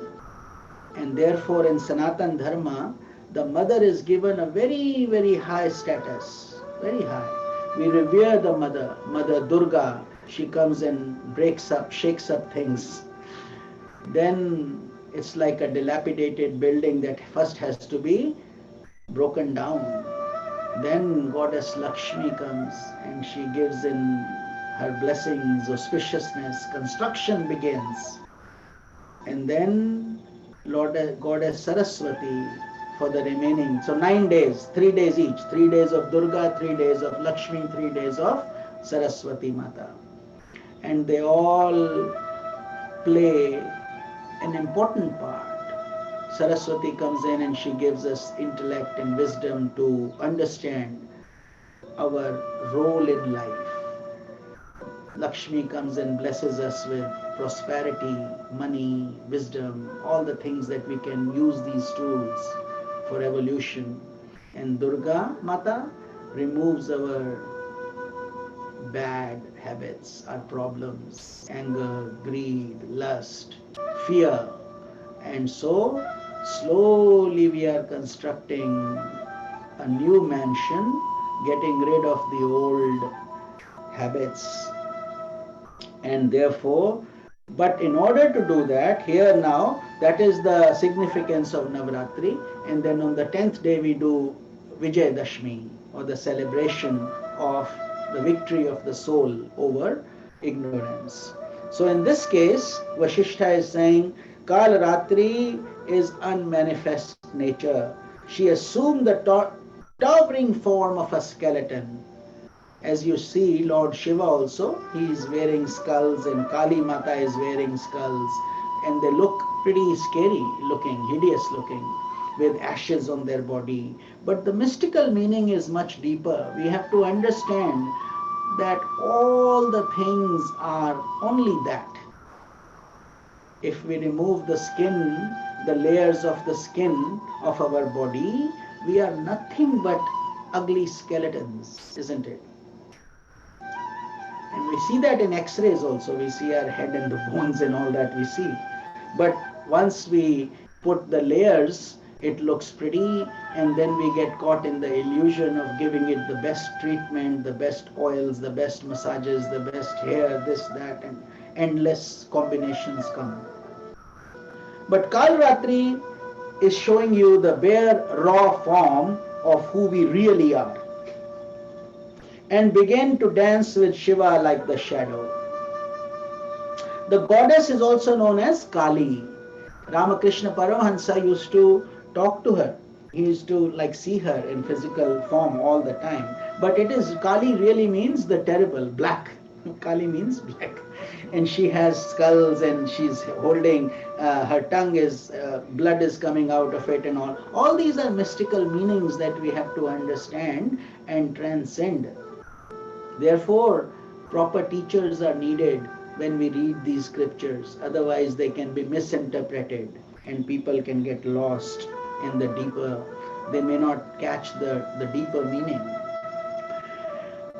And therefore in Sanatan Dharma, the mother is given a very, very high status. Very high. We revere the mother. Mother Durga. She comes and breaks up, shakes up things. Then it's like a dilapidated building that first has to be broken down. Then Goddess Lakshmi comes and she gives in her blessings, auspiciousness, construction begins. And then Goddess Saraswati for the remaining. So 9 days, 3 days each. 3 days of Durga, 3 days of Lakshmi, 3 days of Saraswati Mata. And they all play an important part. Saraswati comes in and she gives us intellect and wisdom to understand our role in life. Lakshmi comes and blesses us with prosperity, money, wisdom, all the things that we can use these tools for evolution. And Durga Mata removes our bad habits, our problems, anger, greed, lust, fear. And so slowly we are constructing a new mansion, getting rid of the old habits. And therefore, but in order to do that, here now, that is the significance of Navratri. And then on the 10th day we do Vijay Dashmi, or the celebration of the victory of the soul over ignorance. So in this case, Vashistha is saying Kal Ratri is unmanifest nature. She assumed the towering form of a skeleton. As you see, Lord Shiva also, he is wearing skulls, and Kali Mata is wearing skulls, and they look pretty scary looking, hideous looking, with ashes on their body. But the mystical meaning is much deeper. We have to understand that all the things are only that. If we remove the skin, the layers of the skin of our body, we are nothing but ugly skeletons, isn't it? And we see that in x-rays also. We see our head and the bones and all that we see. But once we put the layers, it looks pretty, and then we get caught in the illusion of giving it the best treatment, the best oils, the best massages, the best hair, this, that, and endless combinations come. But Kalratri is showing you the bare, raw form of who we really are, and began to dance with Shiva like the shadow. The goddess is also known as Kali. Ramakrishna Paramahansa used to talk to her. He used to see her in physical form all the time. But it is, Kali really means the terrible, black. Kali means black. And she has skulls, and she's holding, her tongue is, blood is coming out of it and all. All these are mystical meanings that we have to understand and transcend. Therefore, proper teachers are needed when we read these scriptures. Otherwise, they can be misinterpreted and people can get lost in the deeper. They may not catch the deeper meaning.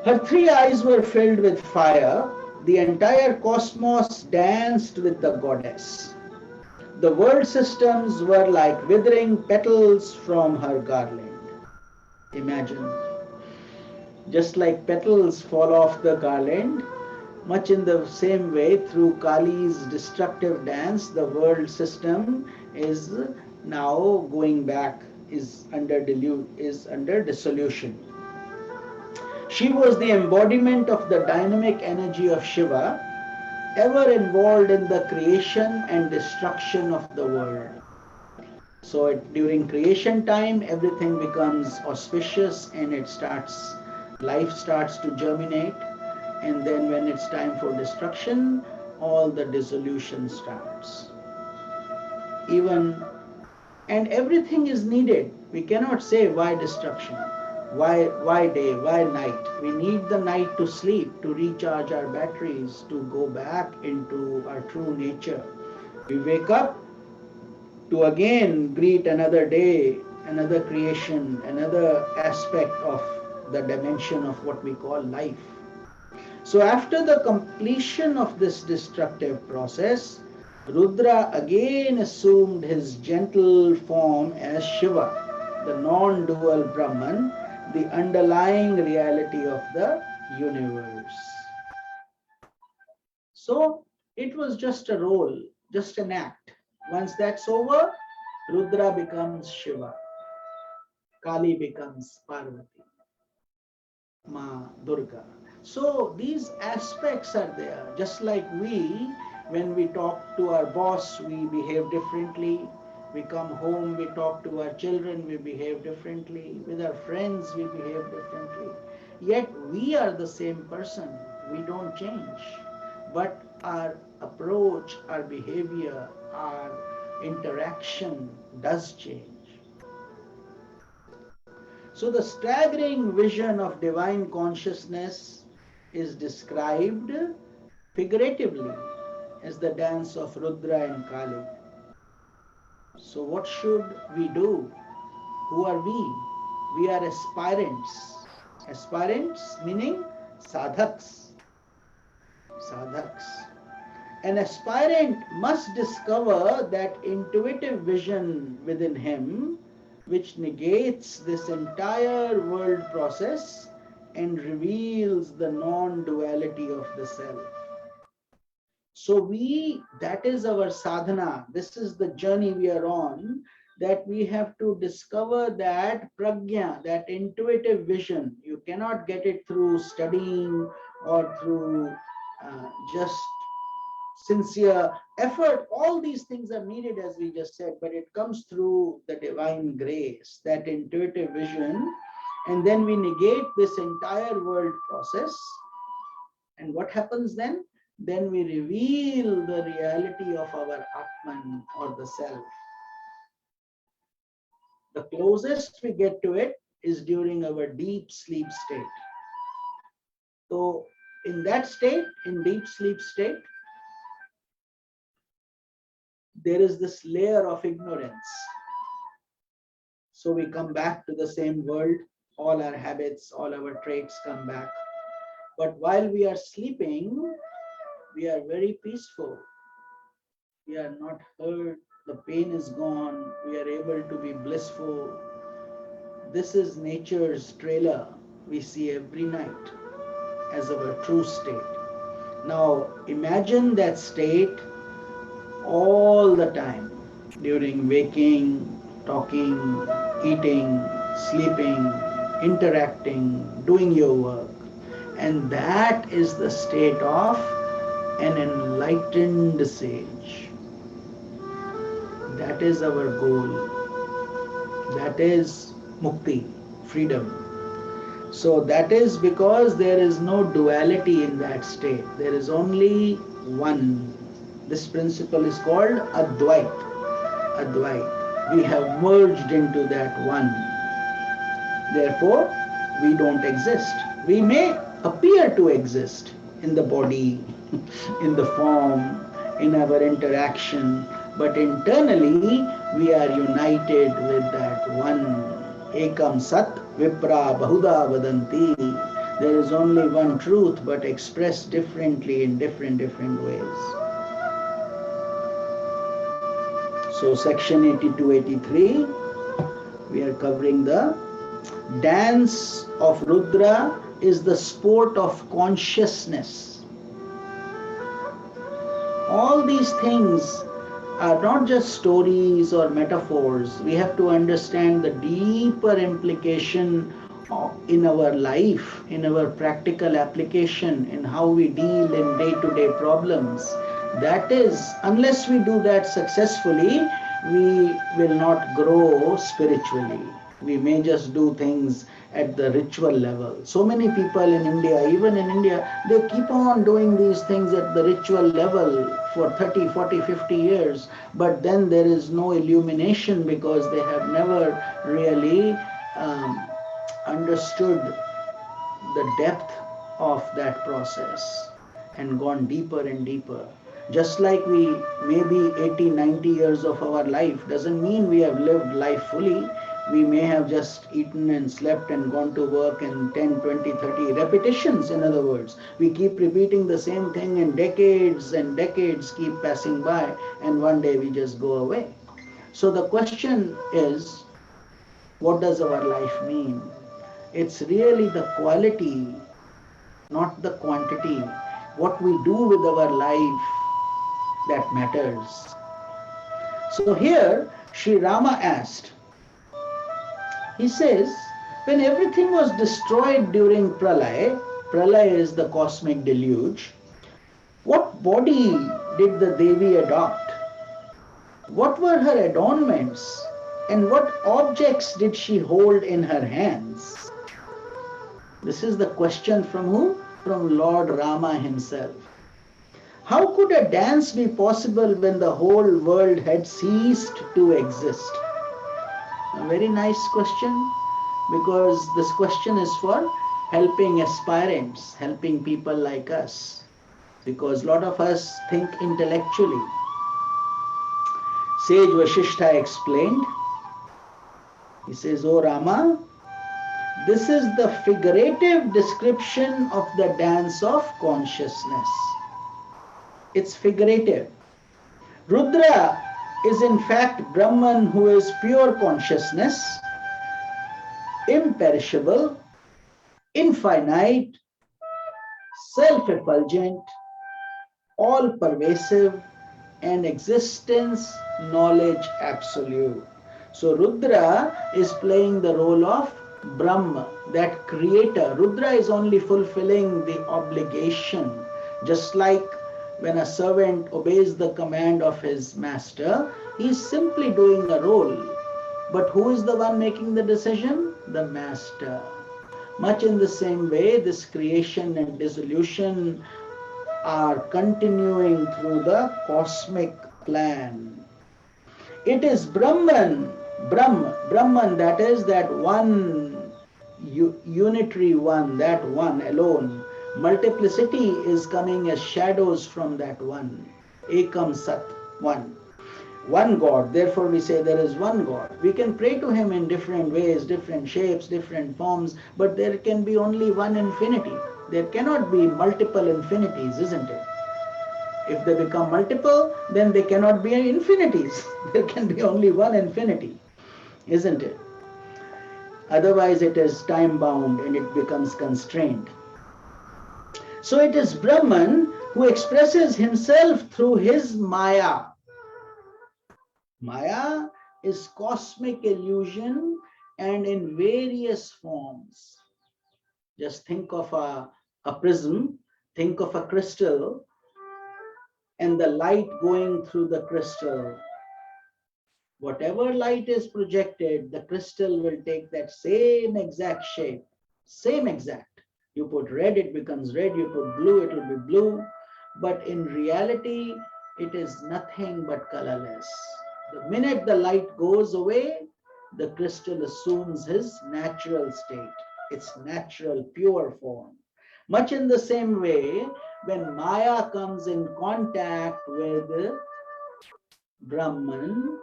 Her three eyes were filled with fire. The entire cosmos danced with the goddess. The world systems were like withering petals from her garland. Imagine. Just like petals fall off the garland, much in the same way, through Kali's destructive dance, the world system is now going back, is under dissolution. She was the embodiment of the dynamic energy of Shiva, ever involved in the creation and destruction of the world. So during creation time, everything becomes auspicious, and life starts to germinate. And then when it's time for destruction, all the dissolution starts. And everything is needed. We cannot say why destruction, why day, why night. We need the night to sleep, to recharge our batteries, to go back into our true nature. We wake up to again greet another day, another creation, another aspect of the dimension of what we call life. So after the completion of this destructive process, Rudra again assumed his gentle form as Shiva, the non-dual Brahman, the underlying reality of the universe. So it was just a role, just an act. Once that's over, Rudra becomes Shiva, Kali becomes Parvati, Ma Durga. So these aspects are there. Just like when we talk to our boss, we behave differently. We come home, we talk to our children, we behave differently. With our friends, we behave differently. Yet we are the same person. We don't change. But our approach, our behavior, our interaction does change. So the staggering vision of divine consciousness is described figuratively as the dance of Rudra and Kali. So what should we do? Who are we? We are aspirants. Aspirants meaning sadhaks. Sadhaks. An aspirant must discover that intuitive vision within him which negates this entire world process and reveals the non-duality of the self. So that is our sadhana. This is the journey we are on, that we have to discover that prajna, that intuitive vision. You cannot get it through studying or through just sincere effort. All these things are needed, as we just said, but it comes through the divine grace, that intuitive vision, and then we negate this entire world process. And what happens then? Then we reveal the reality of our Atman, or the self. The closest we get to it is during our deep sleep state. So in that state, in deep sleep state, there is this layer of ignorance. So we come back to the same world, all our habits, all our traits come back. But while we are sleeping, we are very peaceful. We are not hurt, the pain is gone, we are able to be blissful. This is nature's trailer we see every night as our true state. Now imagine that state all the time, during waking, talking, eating, sleeping, interacting, doing your work. And that is the state of an enlightened sage. That is our goal. That is mukti, freedom. So that is because there is no duality in that state. There is only one. This principle is called Advait. Advait. We have merged into that one. Therefore, we don't exist. We may appear to exist in the body, in the form, in our interaction, but internally we are united with that one. Ekam Sat Vipra Bahuda Vadanti. There is only one truth, but expressed differently in different ways. So section 82-83, we are covering the dance of Rudra is the sport of consciousness. All these things are not just stories or metaphors. We have to understand the deeper implication in our life, in our practical application, in how we deal in day-to-day problems. That is, unless we do that successfully, we will not grow spiritually. We may just do things at the ritual level. So many people in India, even in India, they keep on doing these things at the ritual level for 30, 40, 50 years, but then there is no illumination because they have never really understood the depth of that process and gone deeper and deeper. Just like we may be 80, 90 years of our life doesn't mean we have lived life fully. We may have just eaten and slept and gone to work and 10, 20, 30 repetitions. In other words, we keep repeating the same thing and decades keep passing by, and one day we just go away. So the question is, what does our life mean? It's really the quality, not the quantity. What we do with our life, that matters. So here, Sri Rama asked, he says, when everything was destroyed during Pralaya, Pralaya is the cosmic deluge, what body did the Devi adopt? What were her adornments? And what objects did she hold in her hands? This is the question from who? From Lord Rama himself. How could a dance be possible when the whole world had ceased to exist? A very nice question, because this question is for helping aspirants, helping people like us. Because a lot of us think intellectually. Sage Vasistha explained, he says, "O Rama, this is the figurative description of the dance of consciousness. It's figurative. Rudra is in fact Brahman, who is pure consciousness, imperishable, infinite, self-effulgent, all-pervasive, and existence, knowledge absolute." So Rudra is playing the role of Brahma, that creator. Rudra is only fulfilling the obligation, just like when a servant obeys the command of his master, he is simply doing a role. But who is the one making the decision? The master. Much in the same way, this creation and dissolution are continuing through the cosmic plan. It is Brahman, that is that one, unitary one, that one alone. Multiplicity is coming as shadows from that one. Ekam Sat, one. One God. Therefore we say there is one God. We can pray to Him in different ways, different shapes, different forms, but there can be only one infinity. There cannot be multiple infinities, isn't it? If they become multiple, then they cannot be infinities. There can be only one infinity, isn't it? Otherwise it is time bound and it becomes constrained. So it is Brahman who expresses himself through his Maya. Maya is cosmic illusion and in various forms. Just think of a prism, think of a crystal, and the light going through the crystal. Whatever light is projected, the crystal will take that same exact shape, same exact. You put red, it becomes red. You put blue, it will be blue. But in reality, it is nothing but colorless. The minute the light goes away, the crystal assumes his natural state, its natural pure form. Much in the same way, when Maya comes in contact with Brahman,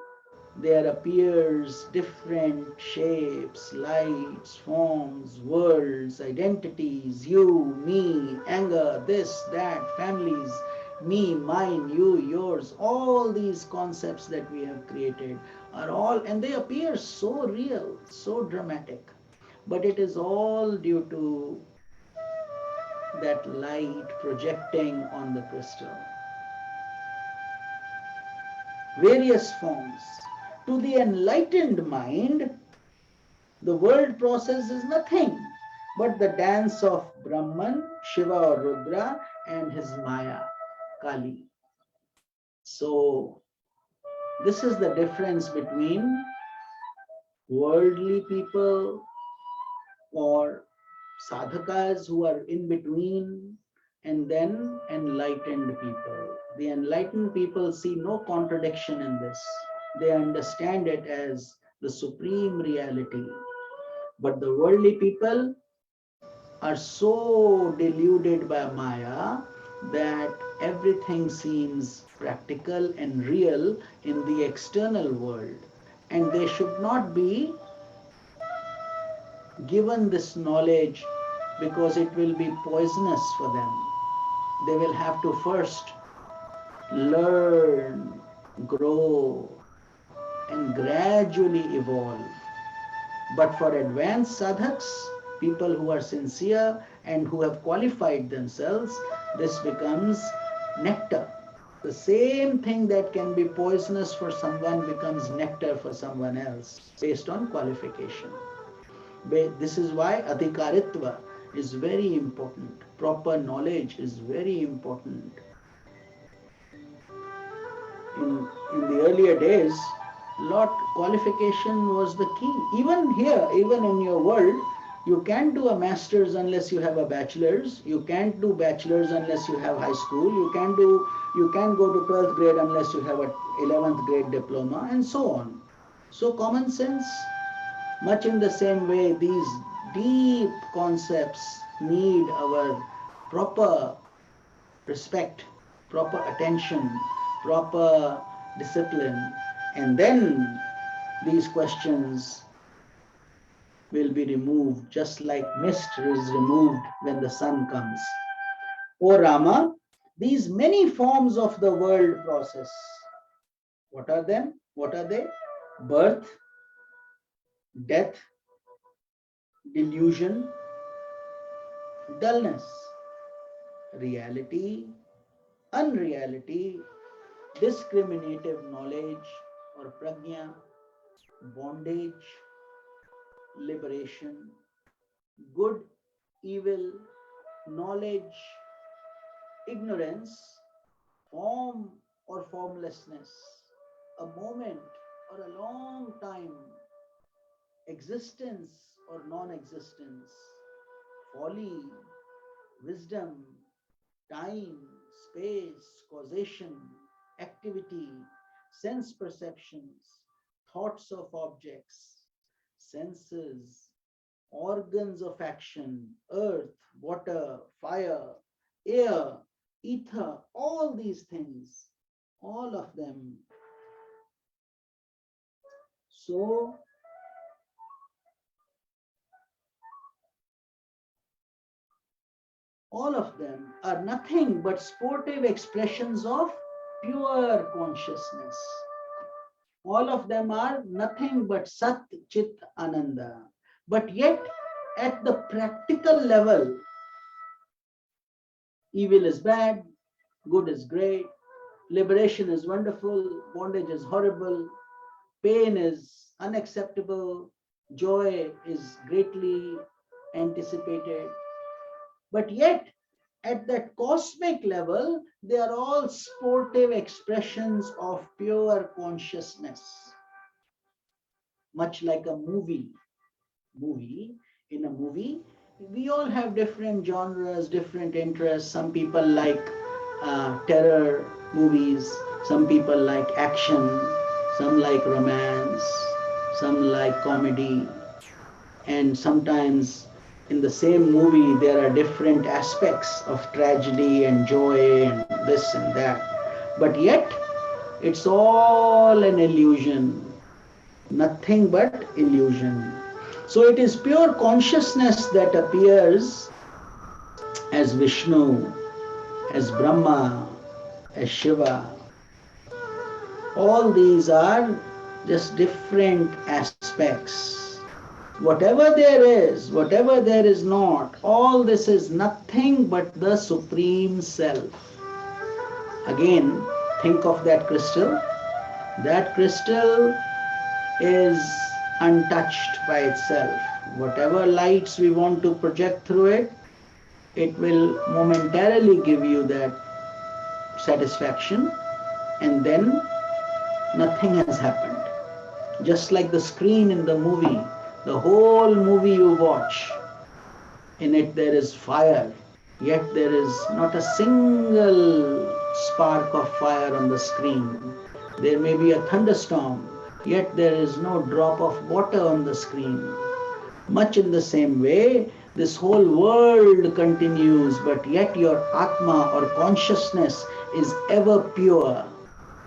there appears different shapes, lights, forms, worlds, identities, you, me, anger, this, that, families, me, mine, you, yours. All these concepts that we have created are all, and they appear so real, so dramatic. But it is all due to that light projecting on the crystal. Various forms. To the enlightened mind, the world process is nothing but the dance of Brahman, Shiva or Rudra, and his Maya, Kali. So, this is the difference between worldly people or sadhakas who are in between, and then enlightened people. The enlightened people see no contradiction in this. They understand it as the supreme reality. But the worldly people are so deluded by Maya that everything seems practical and real in the external world. And they should not be given this knowledge because it will be poisonous for them. They will have to first learn, grow, and gradually evolve. But for advanced sadhaks, people who are sincere and who have qualified themselves, this becomes nectar. The same thing that can be poisonous for someone becomes nectar for someone else based on qualification. This is why adhikaritva is very important. Proper knowledge is very important. In the earlier days, qualification was the key. Even here, even in your world, You can't do a master's unless you have a bachelor's. You can't do bachelor's unless you have high school. You can't go to 12th grade unless you have a 11th grade diploma, and so on. So common sense, much in the same way, these deep concepts need our proper respect, proper attention, proper discipline, and then these questions will be removed just like mist is removed when the sun comes. O Rama, these many forms of the world process, what are them? What are they? Birth, death, delusion, dullness, reality, unreality, discriminative knowledge or prajna, bondage, liberation, good, evil, knowledge, ignorance, form or formlessness, a moment or a long time, existence or non-existence, folly, wisdom, time, space, causation, activity, sense perceptions, thoughts of objects, senses, organs of action, earth, water, fire, air, ether, all these things, all of them. So, all of them are nothing but sportive expressions of pure consciousness. All of them are nothing but Sat Chit Ananda. But yet, at the practical level, evil is bad, good is great, liberation is wonderful, bondage is horrible, pain is unacceptable, joy is greatly anticipated. But yet, at that cosmic level, they are all sportive expressions of pure consciousness. Much like a movie. In a movie, we all have different genres, different interests. Some people like terror movies, some people like action, some like romance, some like comedy, and sometimes in the same movie there are different aspects of tragedy and joy and this and that. But yet, it's all an illusion, nothing but illusion. So it is pure consciousness that appears as Vishnu, as Brahma, as Shiva. All these are just different aspects. Whatever there is not, all this is nothing but the Supreme Self. Again, think of that crystal. That crystal is untouched by itself. Whatever lights we want to project through it, it will momentarily give you that satisfaction, and then nothing has happened. Just like the screen in the movie, the whole movie you watch, in it there is fire, yet there is not a single spark of fire on the screen. There may be a thunderstorm, yet there is no drop of water on the screen. Much in the same way, this whole world continues, but yet your Atma or consciousness is ever pure,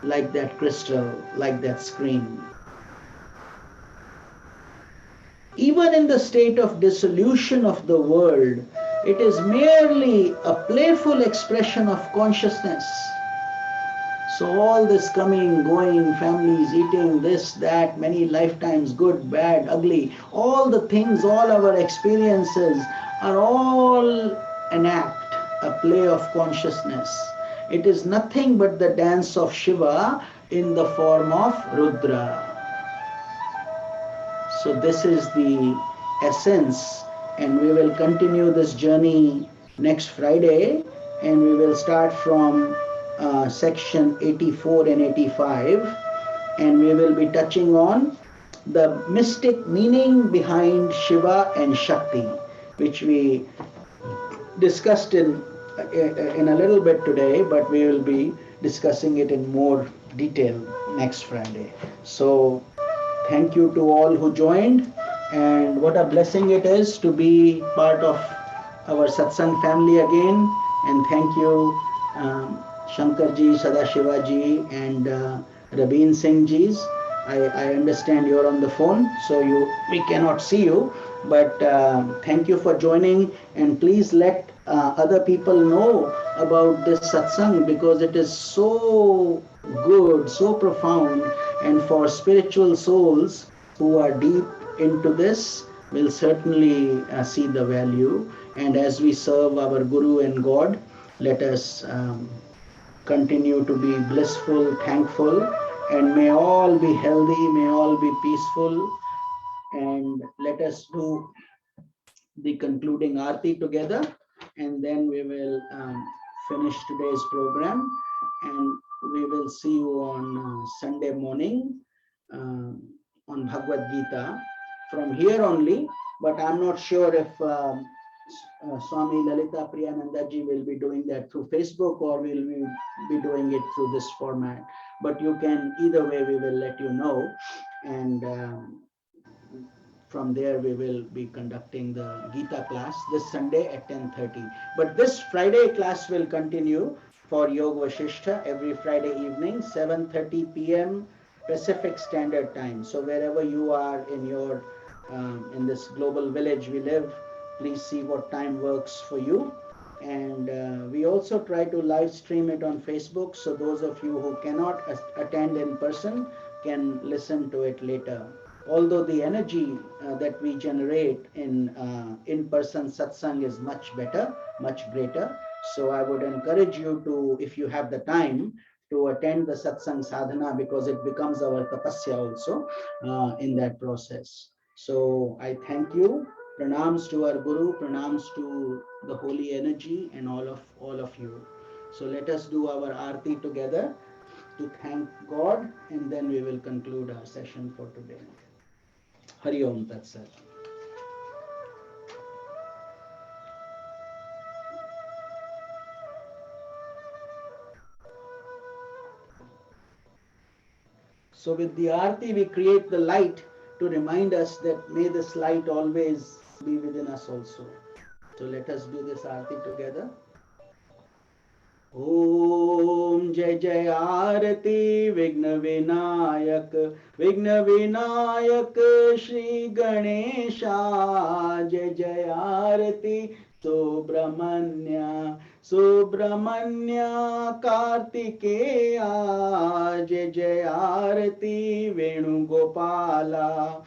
like that crystal, like that screen. Even in the state of dissolution of the world, it is merely a playful expression of consciousness. So all this coming, going, families eating, this, that, many lifetimes, good, bad, ugly, all the things, all our experiences are all an act, a play of consciousness. It is nothing but the dance of Shiva in the form of Rudra. So this is the essence, and we will continue this journey next Friday, and we will start from section 84 and 85, and we will be touching on the mystic meaning behind Shiva and Shakti, which we discussed in a little bit today, but we will be discussing it in more detail next Friday. So thank you to all who joined, and what a blessing it is to be part of our Satsang family again. And thank you, Shankarji, Sadashivaji, and Rabin Singh Ji's. I understand you're on the phone, so we cannot see you, but thank you for joining, and please let other people know about this satsang, because it is so good, so profound, and for spiritual souls who are deep into this will certainly see the value. And as we serve our Guru and God, let us continue to be blissful, thankful, and may all be healthy, may all be peaceful. And let us do the concluding arti together, and then we will finish today's program, and we will see you on Sunday morning on Bhagavad Gita from here only. But I'm not sure if Swami Lalita Priyanandaji will be doing that through Facebook, or will we be doing it through this format. But you can, either way, we will let you know. And from there we will be conducting the Gita class this Sunday at 10:30. But this Friday class will continue for Yoga Vashistha every Friday evening, 7:30 p.m. Pacific Standard Time. So wherever you are in your in this global village we live, please see what time works for you. And we also try to live stream it on Facebook, so those of you who cannot attend in person can listen to it later. Although the energy that we generate in-person satsang is much better, much greater. So I would encourage you to, if you have the time, to attend the satsang sadhana, because it becomes our tapasya also in that process. So I thank you. Pranams to our Guru, pranams to the holy energy, and all of you. So let us do our arti together to thank God, and then we will conclude our session for today. Hari Om Tat Sat. So with the Aarti, we create the light to remind us that may this light always be within us also. So let us do this Aarti together. Om Jai Jai Aarati Vigna Vinayak Shri Ganesha. Jai Jai Aarati Subramanya Kartikeya. Jai Jai Aarati Venugopala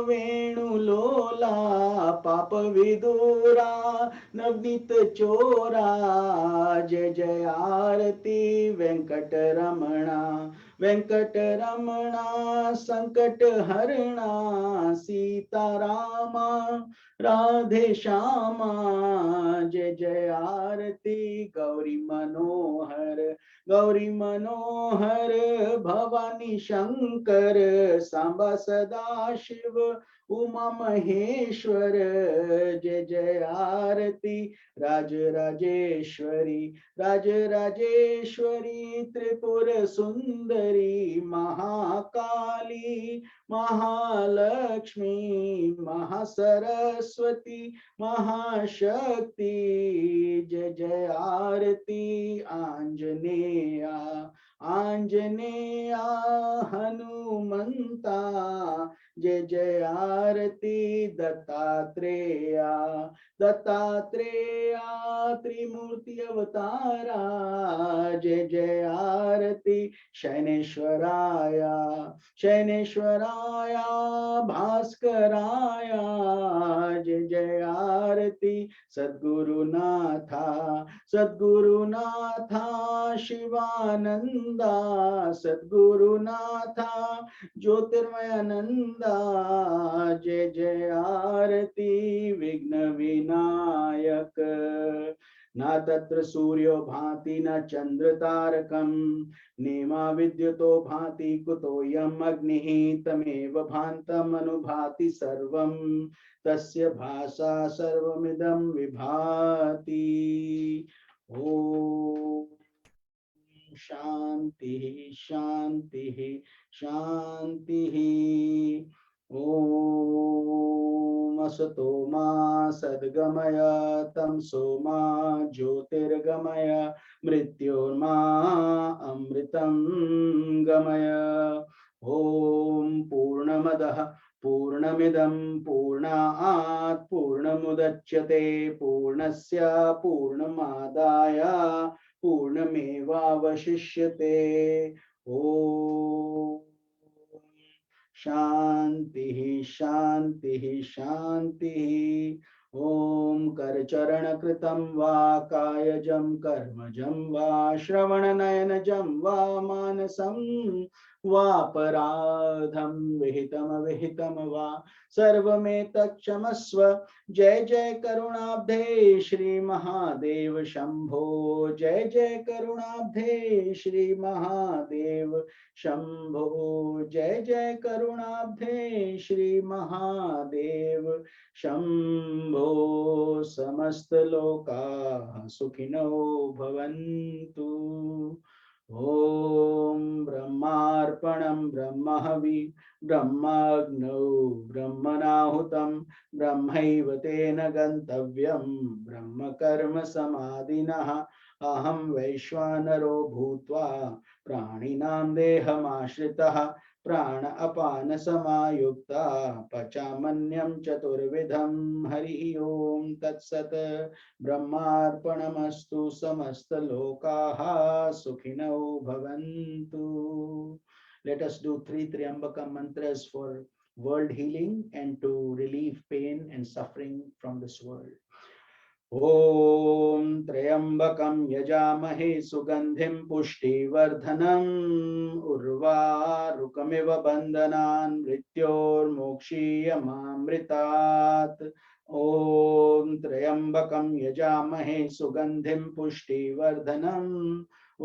Venulola Papa Vidura Navnit Chora. Jai Jai Aarati Venkateramana Sankat Harana Sita Rama Radhe Shama. Jai Jai Aarati Gauri Manohar Bhavani Shankar Samba Sada Shiva Uma Maheshwar. Jai Jai Aarati Rajeshwari Tripura Sundari Mahakali Mahalakshmi Mahasaraswati Mahashakti. Jai Jai Aarati Anjaneya Hanumanta. Jai Jai Aarati Dattatreya Trimurti Avatara. Jai Jai Aarati Shaineshwaraya Bhaskaraya. Jai Jai Aarati Sadgurunatha Shivananda. Sadgurunatha Jyotirmayananda. Jai Jai Aarati Vigna Vinayak न तत्र सूर्यो भाति न चंद्र तारकम नेमा विद्युतो भाति कुतोऽयम् अग्निः तमेव भान्तम् अनुभाति सर्वं तस्य भासा सर्वमिदं विभाति। ओ शांति शांति शांति। ओम असतो मा सद्गमय तमसो मा ज्योतिर्गमय मृत्योर्मा अमृतं गमय। ओम पूर्णमदः पूर्णमिदं पूर्णात् पूर्णमुदच्यते पूर्णस्य पूर्णमादाय पूर्णमेवावशिष्यते। ॐ शांति शांति शांति। ॐ करचरणकृतं वा कायजं कर्मजं वा श्रवणनयनजं वा मानसं वापराधं विहितमविहितं वा सर्वमेतत्क्षमस्व। जय जय करुणाब्धे श्री महादेव शंभो। जय जय करुणाब्धे श्री महादेव शंभो। जय जय करुणाब्धे श्री महादेव शंभो। समस्त लोका सुखिनो भवन्तु। ओम ब्रह्मार्पणं ब्रह्महवि ब्रह्माग्नौ ब्रह्मणाहुतं ब्रह्मैव तेन गन्तव्यं ब्रह्म कर्म समाधिनः। अहं वैश्वानरो भूत्वा प्राणिनां देहमाश्रितः प्राण अपान समायुक्ता पचामन्यं चतुर्विधं। हरि ओम तत्सत्। ब्रह्मार्पणमस्तु। समस्तलोकाः सुखिनो भवन्तु। Let us do three Triambakam mantras for world healing and to relieve pain and suffering from this world. ॐ त्र्यम्बकं यजामहे सुगन्धिं पुष्टिवर्धनम् उर्वारुकमिव बन्धनान् मृत्योर्मोक्षीयमामृतात्। ॐ त्र्यम्बकं यजामहे सुगन्धिं पुष्टिवर्धनम्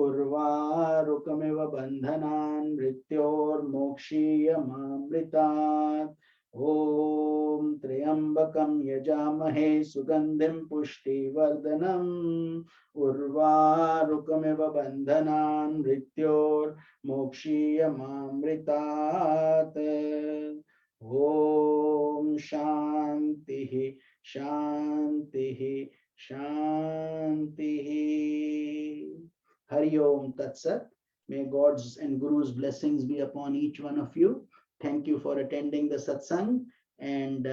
उर्वारुकमिव बन्धनान् मृत्योर्मोक्षीयमामृतात्। ॐ त्र्यम्बकं यजामहे सुगन्धिं पुष्टिवर्धनम् उर्वारुकमिव बन्धनान् मृत्योर्मोक्षीयमामृतात्। ॐ शान्तिः शान्तिः शान्तिः। Hari Om Tat Sat. May God's and Guru's blessings be upon each one of you. Thank you for attending the satsang, and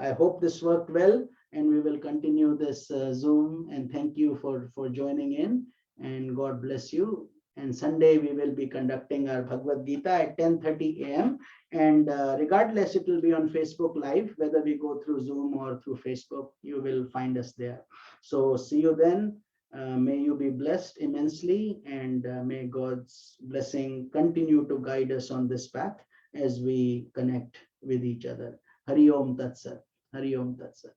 I hope this worked well, and we will continue this Zoom, and thank you for joining in, and God bless you. And Sunday we will be conducting our Bhagavad Gita at 10:30 a.m. and regardless it will be on Facebook Live, whether we go through Zoom or through Facebook, you will find us there. So see you then. May you be blessed immensely, and may God's blessing continue to guide us on this path as we connect with each other. Hari Om Tat Sat. Hari Om Tat Sat.